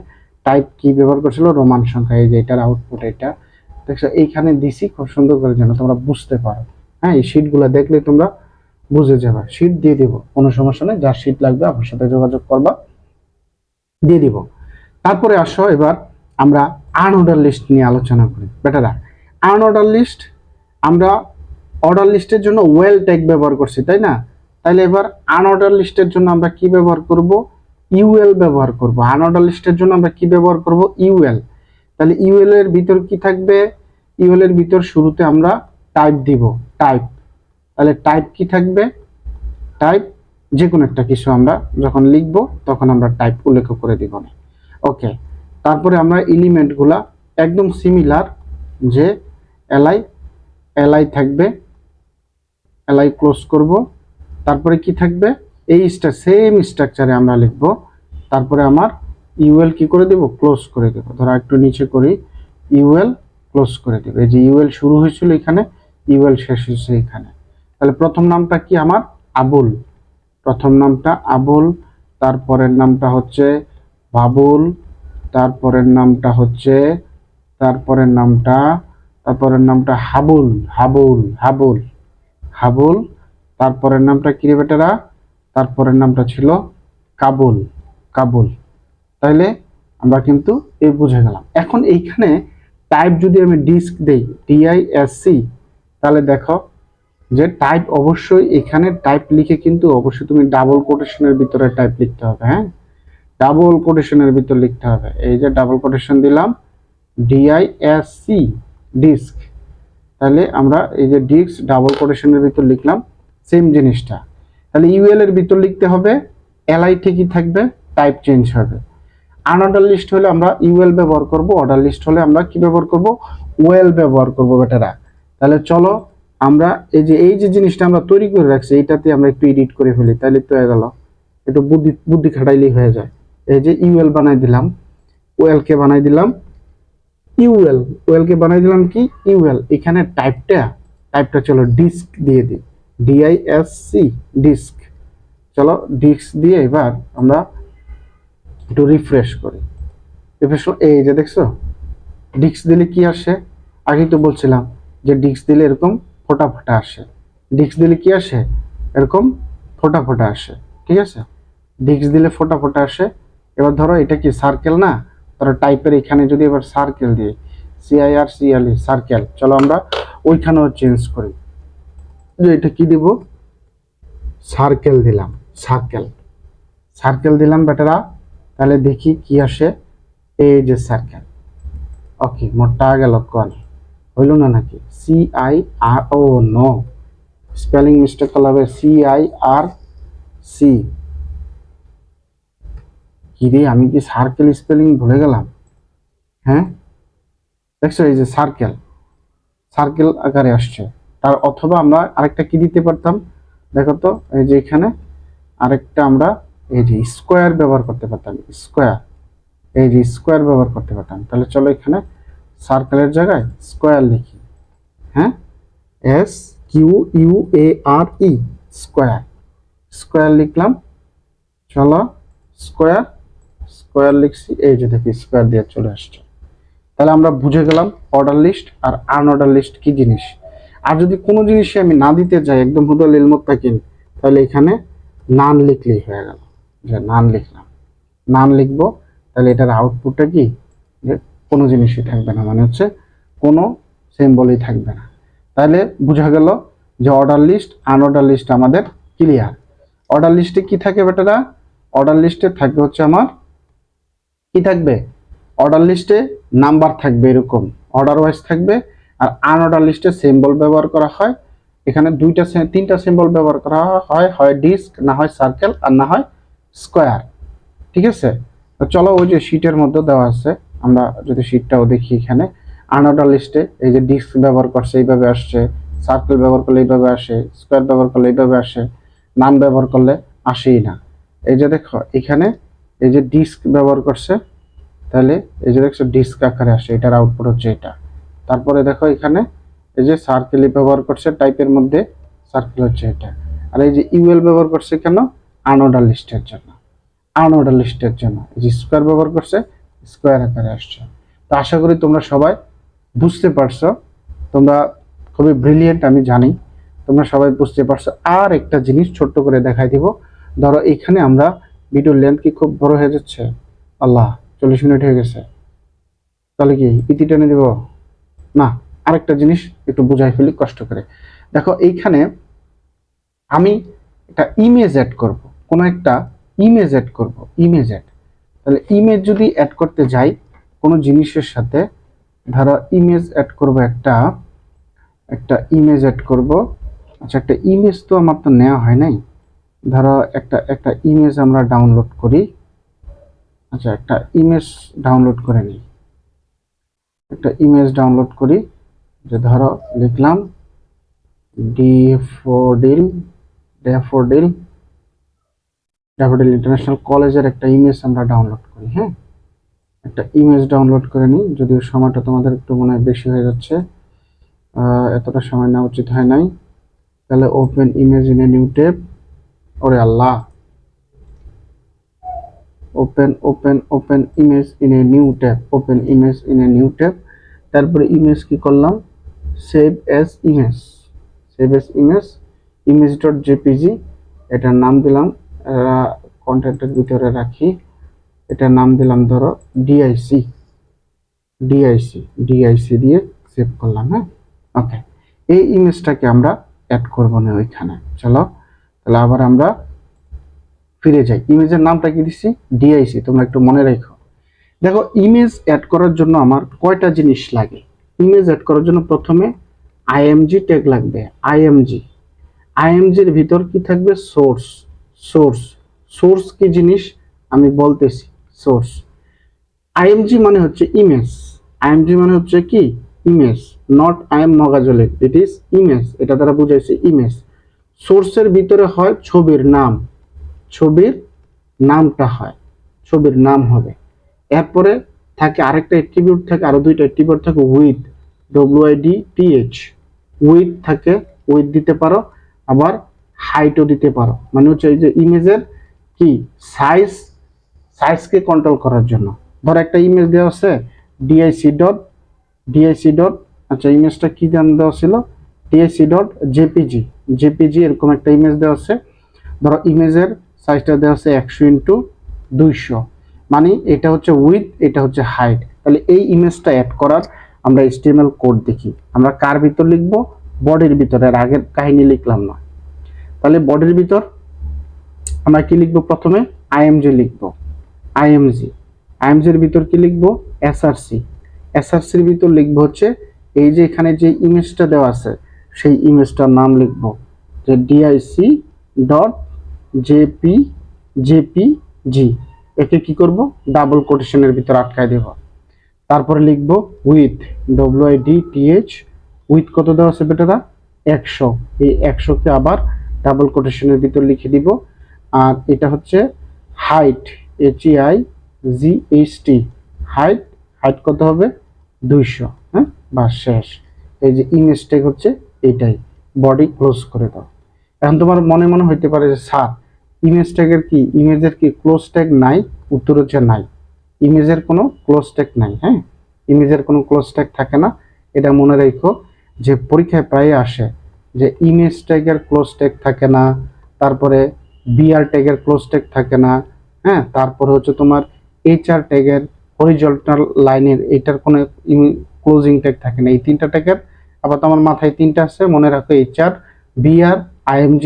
টাইপ কি ব্যবহার করছিল, রোমান সংখ্যা, এই যে এটার আউটপুট এটা দেখছো এইখানে দিছি খুব সুন্দর করে যেন তোমরা বুঝতে পারো। হ্যাঁ, এই শীটগুলো দেখলে তোমরা বুঝে যাবে। শীট দিয়ে দিব, কোনো সমস্যা নেই, যার শীট লাগবে আমার সাথে যোগাযোগ করবা, দিয়ে দিব। তারপরে আসো এবার আমরা আনঅর্ডার লিস্ট নিয়ে আলোচনা করি বেটারা। আনঅর্ডার লিস্ট আমরা অর্ডার লিস্টের জন্য ওয়েল ট্যাগ ব্যবহার করছি, তাই না? তাহলে এবার আনঅর্ডার লিস্টের জন্য আমরা কি ব্যবহার করব? ইউএল ব্যবহার করব। আনঅর্ডার লিস্টের জন্য আমরা কি ব্যবহার করব? ইউএল। তাহলে ইউএল এর ভিতর কি থাকবে? ইউএল এর ভিতর শুরুতে আমরা টাইপ দিব, টাইপ। তাহলে টাইপ কি থাকবে? টাইপ যে কোনো একটা কিছু আমরা যখন লিখব তখন আমরা টাইপ উল্লেখ করে দিব না। ওকে, তারপরে আমরা এলিমেন্টগুলা একদম সিমিলার, যে এলআই এলআই থাকবে, এলআই ক্লোজ করব। তারপরে কি থাকবে? এই সেম স্ট্রাকচারে আমরা লিখব। তারপরে আমার ইউএল কি করে দেব? ক্লোজ করে দেব। ধরো একটু নিচে করি, ইউএল ক্লোজ করে দেব। এই যে ইউএল শুরু হয়েছিল এখানে, ইউএল শেষ হয়েছে এখানে। তাহলে প্রথম নামটা কি আমার? আবুল। প্রথম নামটা আবুল, তারপরের নামটা হচ্ছে বাবুল, তারপরের নামটা হচ্ছে, তারপরের নামটা তারপরের নামটা হাবুল, হাবুল হাবুল হাবুল। তারপরের নামটা কি রে বেটারা? তারপরের নামটা ছিল কাবুল, কাবুল। তাইলে আমরা কিন্তু এই বুঝে গেলাম। এখন এইখানে টাইপ যদি আমি ডিস্ক দেই, ডিআইএসসি, তাহলে দেখো যে টাইপ অবশ্যই এখানে টাইপ লিখে কিন্তু অবশ্যই তুমি ডাবল কোটেশনের ভিতরে টাইপ লিখতে হবে। হ্যাঁ, ডাবল কোটেশনের ভিতর লিখতে হবে। এই যে ডাবল কোটেশন দিলাম, ডিআইএসসি, ডিস্ক। তাহলে আমরা এই যে ডিস্ক ডাবল কোটেশনের ভিতর লিখলাম সেম জিনিসটা। তাহলে ইউএল এর ভিতর লিখতে হবে, এলআই ঠিকই থাকবে, টাইপ চেঞ্জ হবে। আনঅর্ডার লিস্ট হলে আমরা ইউএল ব্যবহার করব, অর্ডার লিস্ট হলে আমরা কি ব্যবহার করব? ওয়েল ব্যবহার করব বেটারা। তাহলে চলো আমরা এই যে জিনিসটা আমরা তৈরি করে রাখছি, এইটাতে আমরা একটু এডিট করে ফেলি, তাহলে তো হয়ে গেল। একটু বুদ্ধি বুদ্ধি খাটাইলেই হয়ে যায়। এই যে ইউএল বানাই দিলাম, ওয়েল কে বানাই দিলাম ইউএল, ওয়েল কে বানাই দিলাম কি? ইউএল। এখানে টাইপটা চলো ডিস্ক দিয়ে দিই, ডিআইএসসি, ডিস্ক। চলো ডিস্ক দিয়ে এবার আমরা একটু রিফ্রেশ করি। রিফ্রেশ, এই যে দেখছো ডিস্ক দিলে কি আসে? আগেই তো বলছিলাম যে ডিস্ক দিলে এরকম ফোটা ফোটা আসে। ডিস্ক দিলে কি আসে? এরকম ফোটা ফোটা আসে। ঠিক আছে, ডিস্ক দিলে ফোটা ফোটা আসে। এবার ধরো এটা কি সার্কেল না? ধরো টাইপের এখানে যদি এবার সার্কেল দিয়ে, সিআইআর সিএলই, সার্কেল। চলো আমরা ওইখানেও চেঞ্জ করি, যে এটা কি দিব? সার্কেল দিলাম, সার্কেল, সার্কেল দিলাম বেটারা। তাহলে দেখি কি আসে। এই যে সার্কেল। ওকে, মোটা গেল কল, হইল না নাকি? সিআইআর, ও নো, স্পেলিং মিস্টেক হবে, সিআইআর সি। কি রে, আমি কি সার্কেল স্পেলিং ভুলে গেলাম? হ্যাঁ, দেখছো এই যে সার্কেল, সার্কেল আকারে আসছে। তার অথবা আমরা আরেকটা কি দিতে পারতাম, দেখো তো, এই যে এখানে আরেকটা আমরা এই যে স্কোয়ার ব্যবহার করতে পারতাম, স্কোয়ার। এই যে স্কোয়ার ব্যবহার করতে পারতাম। তাহলে চলো এখানে সার্কেলের জায়গায় স্কোয়ার লিখি। হ্যাঁ, SQUARE, স্কোয়ার, স্কোয়ার লিখলাম। চলো স্কোয়ার, স্কোয়ার লিখছি, এই যে দেখি স্কোয়ার দিয়ে চলে আসছে। তাহলে আমরা বুঝে গেলাম অর্ডার লিস্ট আর আনঅর্ডার লিস্ট কি জিনিস। আর যদি কোনো জিনিসে আমি না দিতে যাই, একদম হুদল ইলমুত্তাকিন, তাহলে এখানে নান লিখলেই হয়ে গেল, যে নান লিখলাম, নান লিখবো। তাহলে এটার আউটপুটটা কি? যে কোনো জিনিসই থাকবে না, মানে হচ্ছে কোনো সিম্বলই থাকবে না। তাহলে বোঝা গেল যে অর্ডার লিস্ট আনঅর্ডার লিস্ট আমাদের ক্লিয়ার। অর্ডার লিস্টে কি থাকে বেটারা? অর্ডার লিস্টে থাকবে হচ্ছে আমার কি থাকবে? অর্ডার লিস্টে নাম্বার থাকবে এরকম, অর্ডার ওয়াইজ থাকবে। আর আনঅর্ডার লিস্টে সিম্বল ব্যবহার করা হয়। এখানে তিনটা সিম্বল ব্যবহার করা হয়, হয় ডিস্ক, না হয় সার্কেল, আর না হয় স্কোয়ার। ঠিক আছে, তো চলো ওই যে শীটের মধ্যে দেওয়া আছে, আমরা যদি শীটটাও দেখি, এখানে আনঅর্ডার লিস্টে এই যে ডিস্ক ব্যবহার করছে এইভাবে আসছে, সার্কেল ব্যবহার করলে এইভাবে আসে, স্কোয়ার ব্যবহার করলে এইভাবে আসে, নাম ব্যবহার করলে আসেই না। এই যে দেখো এখানে এই যে ডিস্ক ব্যবহার করছে, তাহলে এই যে দেখছো ডিস্ক আকারে আসে, এটার আউটপুট হচ্ছে এটা। তারপরে দেখো এখানে এই যে সার্কেল ব্যবহার করছে, টাইপের মধ্যে সার্কেল হচ্ছে এটা। আর এই যে ইউএল ব্যবহার করছে কেন? আনঅর্ডার লিস্টের জন্য, আনঅর্ডার লিস্টের জন্য। এই যে স্কোয়ার ব্যবহার করছে, স্কোয়ার আকারে আসছে। তো আশা করি তোমরা সবাই বুঝতে পারছো, তোমরা খুবই ব্রিলিয়েন্ট আমি জানি, তোমরা সবাই বুঝতে পারছো। আর একটা জিনিস ছোট্ট করে দেখাই দিব। ধরো এখানে আমরা ভিডিও লেন্থ কি খুব বড় হয়ে যাচ্ছে? আল্লাহ, 40 মিনিট হয়ে গেছে, তাহলে কি ইতি টেনে দিব? না, আরেকটা জিনিস একটু বুঝাই ফেলি কষ্ট করে। দেখো এইখানে আমি একটা ইমেজ অ্যাড করব, কোনো একটা ইমেজ অ্যাড করব, ইমেজ অ্যাড। তাহলে ইমেজ যদি অ্যাড করতে যাই কোনো জিনিসের সাথে, ধরো ইমেজ অ্যাড করব, একটা একটা ইমেজ অ্যাড করব। আচ্ছা, একটা ইমেজ তো আমার তো নেওয়া হয় নাই। ধরো একটা একটা ইমেজ আমরা ডাউনলোড করি। আচ্ছা, একটা ইমেজ ডাউনলোড করে নিই, একটা ইমেজ ডাউনলোড করি। যে ধরো লিখলাম ড্যাফোডিল, ড্যাফোডিল, ড্যাফোডিল ইন্টারন্যাশনাল কলেজের একটা ইমেজ আমরা ডাউনলোড করি। হ্যাঁ, একটা ইমেজ ডাউনলোড করে নিই, যদিও সময়টা তোমাদের একটু মনে হয় বেশি হয়ে যাচ্ছে, এতটা সময় নেওয়া উচিত হয় নাই। তাহলে open image in a new tab, ওরে Allah, open image in a new tab, open image in a new tab. তারপরে ইমেজ কি করলাম? Save as image, save as image, image dot JPG, এটার নাম দিলাম, কন্টেন্টের ভিতরে রাখি, এটার নাম দিলাম ধরো ডিআইসি, ডিআইসি, ডিআইসি দিয়ে সেভ করলাম। হ্যাঁ, ওকে। এই ইমেজটাকে আমরা অ্যাড করবো না ওইখানে। চলো তাহলে আবার আমরা ফিরে যাই। ইমেজের নামটা কি দিচ্ছি? ডিআইসি, তোমরা একটু মনে রেখো। দেখো ইমেজ অ্যাড করার জন্য আমার কয়টা জিনিস লাগে। ইমেজ অ্যাড করার জন্য প্রথমে আইএমজি ট্যাগ লাগবে, আইএমজি। আইএমজির ভিতর কি থাকবে? সোর্স, সোর্স, সোর্স কি জিনিস আমি বলতেছি, সোর্স। আইএমজি মানে হচ্ছে ইমেজ, আইএমজি মানে হচ্ছে কি? ইমেজ, নট আই এম মগাজলে, ইট ইজ ইমেজ, এটা দ্বারা বুঝাইছে ইমেজ। সোর্সের ভিতরে হয় ছবির নাম, ছবির নামটা হয়, ছবির নাম হবে। এরপরে থাকে আরেকটা অ্যাট্রিবিউট থাকে, আরো দুইটা অ্যাট্রিবিউট থাকে, উইথ, WIDTH, উইথ থাকে, উইথ দিতে পারো, আবার হাইটও দিতে পারো। মানে হচ্ছে এই যে ইমেজের কি সাইজ, সাইজকে কন্ট্রোল করার জন্য। ধর একটা ইমেজ দেওয়া আছে ডিআইসি ডট, ডিআইসি ডট, আচ্ছা ইমেজটা কি নাম দেওয়া ছিল? ডিআইসি ডট জেপিজি, জেপিজি এরকম একটা ইমেজ দেওয়া আছে। ধরো ইমেজের সাইজটা দেওয়া আছে 100x200, মানে এটা হচ্ছে উইথ, এটা হচ্ছে হাইট। তাহলে এই ইমেজটা অ্যাড করার আমরা HTML কোড দেখি। আমরা কার ভিতর লিখবো? বডির ভিতরে, আর আগের কাহিনী লিখলাম না। তাহলে বডির ভিতর আমরা কি লিখবো? প্রথমে আইএমজি লিখবো, আইএমজি, আইএমজির ভিতর কি লিখবো? এসআরসি, এসআরসির ভিতর লিখবো হচ্ছে এই যে এখানে যে ইমেজটা দেওয়া আছে সেই ইমেজটার নাম লিখবো যে ডিআইসি ডট জেপি, জেপিজি। একে কি করব? ডাবল কোটেশনের ভিতর আটকায় দেব। তারপরে লিখবো উইথ, WIDTH, উইথ কত দেওয়া আছে বেটারা? 100। এই 100কে আবার ডাবল কোটেশনের ভিতর লিখে দিব। আর এটা হচ্ছে হাইট, HEIGHT, হাইট, হাইট কত হবে? 200। হ্যাঁ, বাস শেষ। এই যে ইমেজ ট্যাগ হচ্ছে এটাই, বডি ক্লোজ করে দাও। এখন তোমার মনে মনে হইতে পারে যে স্যার ইমেজ ট্যাগের কি, ইমেজের কি ক্লোজ ট্যাগ নাই? উত্তর হচ্ছে নাই, ইমেজের কোনো ক্লোজ ট্যাগ নাই। হ্যাঁ, ইমেজের কোনো ক্লোজ ট্যাগ থাকে না, এটা মনে রেখো। যে পরীক্ষায় প্রায় আসে যে ইমেজ ট্যাগের ক্লোজ ট্যাগ থাকে না, তারপরে বিআর ট্যাগের ক্লোজ ট্যাগ থাকে না। হ্যাঁ, তারপরে হচ্ছে তোমার HR ট্যাগের, হরিজন্টাল লাইনের এটার কোনো ক্লোজিং ট্যাগ থাকে না। এই তিনটা ট্যাগের আবার তোমার মাথায় তিনটা আছে, মনে রাখো, HR, বিআর, IMG,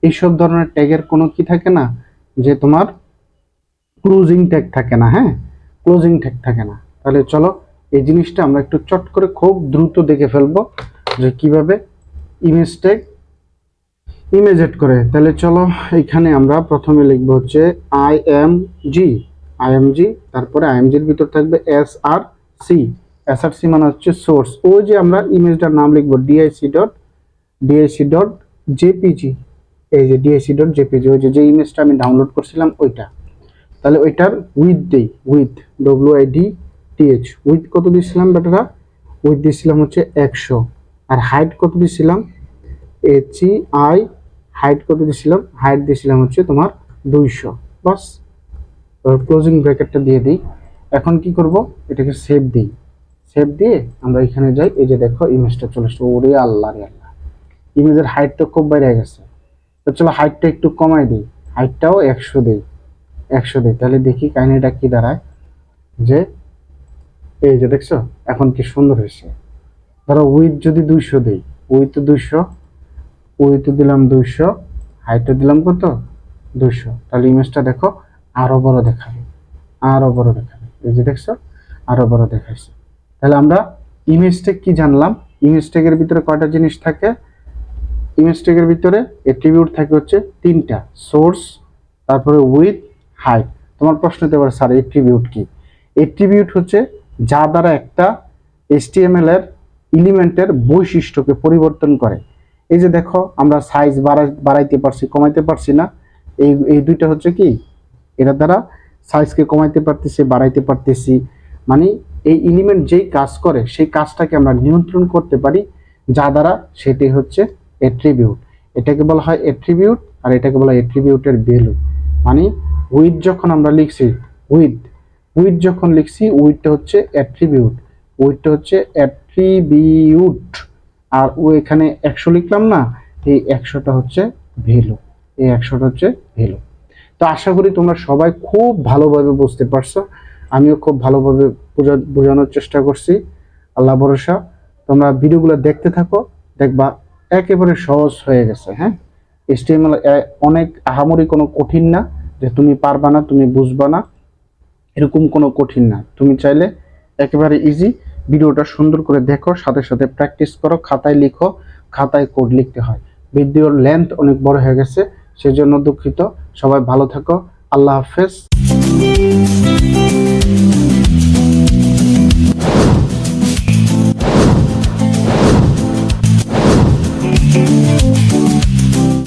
এইসব ধরনের ট্যাগের কোনো কি থাকে না, যে তোমার ক্লোজিং ট্যাগ থাকে না। হ্যাঁ, ক্লোজিং ট্যাগ থাকে না। তাহলে চলো এই জিনিসটা আমরা একটু চট করে খুব দ্রুত দেখে ফেলবো যে কিভাবে ইমেজ ট্যাগ ইমেজ এড করে। তাহলে চলো এখানে আমরা প্রথমে লিখবো হচ্ছে IMG, IMG, তারপরে IMG এর ভিতর থাকবে SRC, এসআরসি মানে হচ্ছে সোর্স। ওই যে আমরা ইমেজটার নাম লিখবো dic.jpg, এই যে dic.jpg, ওই যে ইমেজটা আমি ডাউনলোড করছিলাম ওইটা। তাহলে ওইটার উইথ দেই, উইথ WIDTH, উইথ কত দিয়েছিলাম বেটারা? উইথ দিয়েছিলাম হচ্ছে 100। আর হাইট কত দিয়েছিলাম? HEI, হাইট কত দিয়েছিলাম? হাইট দিয়েছিলাম হচ্ছে তোমার 200। বাস, ক্লোজিং ব্র্যাকেটটা দিয়ে দিই। এখন কি করব, এটাকে সেভ দিই। সেভ দিয়ে আমরা এখানে যাই, এই যে দেখো ইমেজটা চলে আসছে। ওরে আল্লাহ রে আল্লাহ, ইমেজের হাইট তো খুব বাইরে গেছে। তো চলো হাইটটা একটু কমাই দিই, হাইটটাও 100 দিই, 100 দিই। তাহলে দেখি কাহিনীটা কি দাঁড়ায়। যে এই যে দেখছো এখন কি সুন্দর হয়েছে। ধরো উইথ যদি 200 দিই, উইথ 200, উইথ দিলাম 200, হাইটটা দিলাম কত? 200। তাহলে ইমেজটা দেখো আরো বড় দেখাবে, আরো বড় দেখাবে। এই যে দেখছো আরো বড় দেখাইছে। তাহলে আমরা ইমেজ ট্যাগ কি জানলাম? ইমেজ ট্যাগের ভিতরে কয়টা জিনিস থাকে? ইমেজ ট্যাগের ভিতরে অ্যাট্রিবিউট থাকে হচ্ছে 3টা, সোর্স, তারপরে উইথ, হাইট। তোমার প্রশ্ন হতে পারে স্যার অ্যাট্রিবিউট কি? অ্যাট্রিবিউট হচ্ছে যা দ্বারা একটা HTML এর এলিমেন্টের বৈশিষ্ট্যকে পরিবর্তন করে। এই যে দেখো আমরা সাইজ বাড়াইতে পারছি, কমাইতে পারছি না, এই দুইটা হচ্ছে কি, এটার দ্বারা সাইজকে কমাইতে পারতেছি, বাড়াইতে পারতেছি। মানে এই এলিমেন্ট যেই কাজ করে সেই কাজটাকে আমরা নিয়ন্ত্রণ করতে পারি, যা দ্বারা সেটি হচ্ছে অ্যাট্রিবিউট। এটাকে বলা হয় অ্যাট্রিবিউট, আর এটাকে বলা হয় অ্যাট্রিবিউটের ভ্যালু। মানে উইথ যখন আমরা লিখছি, উইথ উইথ যখন লিখছি, উইথটা হচ্ছে অ্যাট্রিবিউট, উইথটা হচ্ছে অ্যাট্রিবিউট। আর ও এখানে 100 লিখলাম না, এই 100টা হচ্ছে ভ্যালু, এই 100টা হচ্ছে ভ্যালু। তো আশা করি তোমরা সবাই খুব ভালোভাবে বুঝতে পারছো, আমিও খুব ভালোভাবে বোঝানোর চেষ্টা করছি। আল্লাহ ভরসা, তোমরা ভিডিওগুলো দেখতে থাকো, দেখবা একেবারে সহজ হয়ে গেছে। হ্যাঁ, HTML অনেক আহামরি কোনো কঠিন না যে তুমি পারবা না, তুমি বুঝবা না, এরকম কোনো কঠিন না। তুমি চাইলে একেবারে ইজি। ভিডিওটা সুন্দর করে দেখো, সাথে সাথে প্র্যাকটিস করো, খাতায় লিখো, খাতায় কোড লিখতে হয়। ভিডিওর লেন্থ অনেক বড় হয়ে গেছে, সেজন্য দুঃখিত। সবাই ভালো থাকো, আল্লাহ হাফেজ।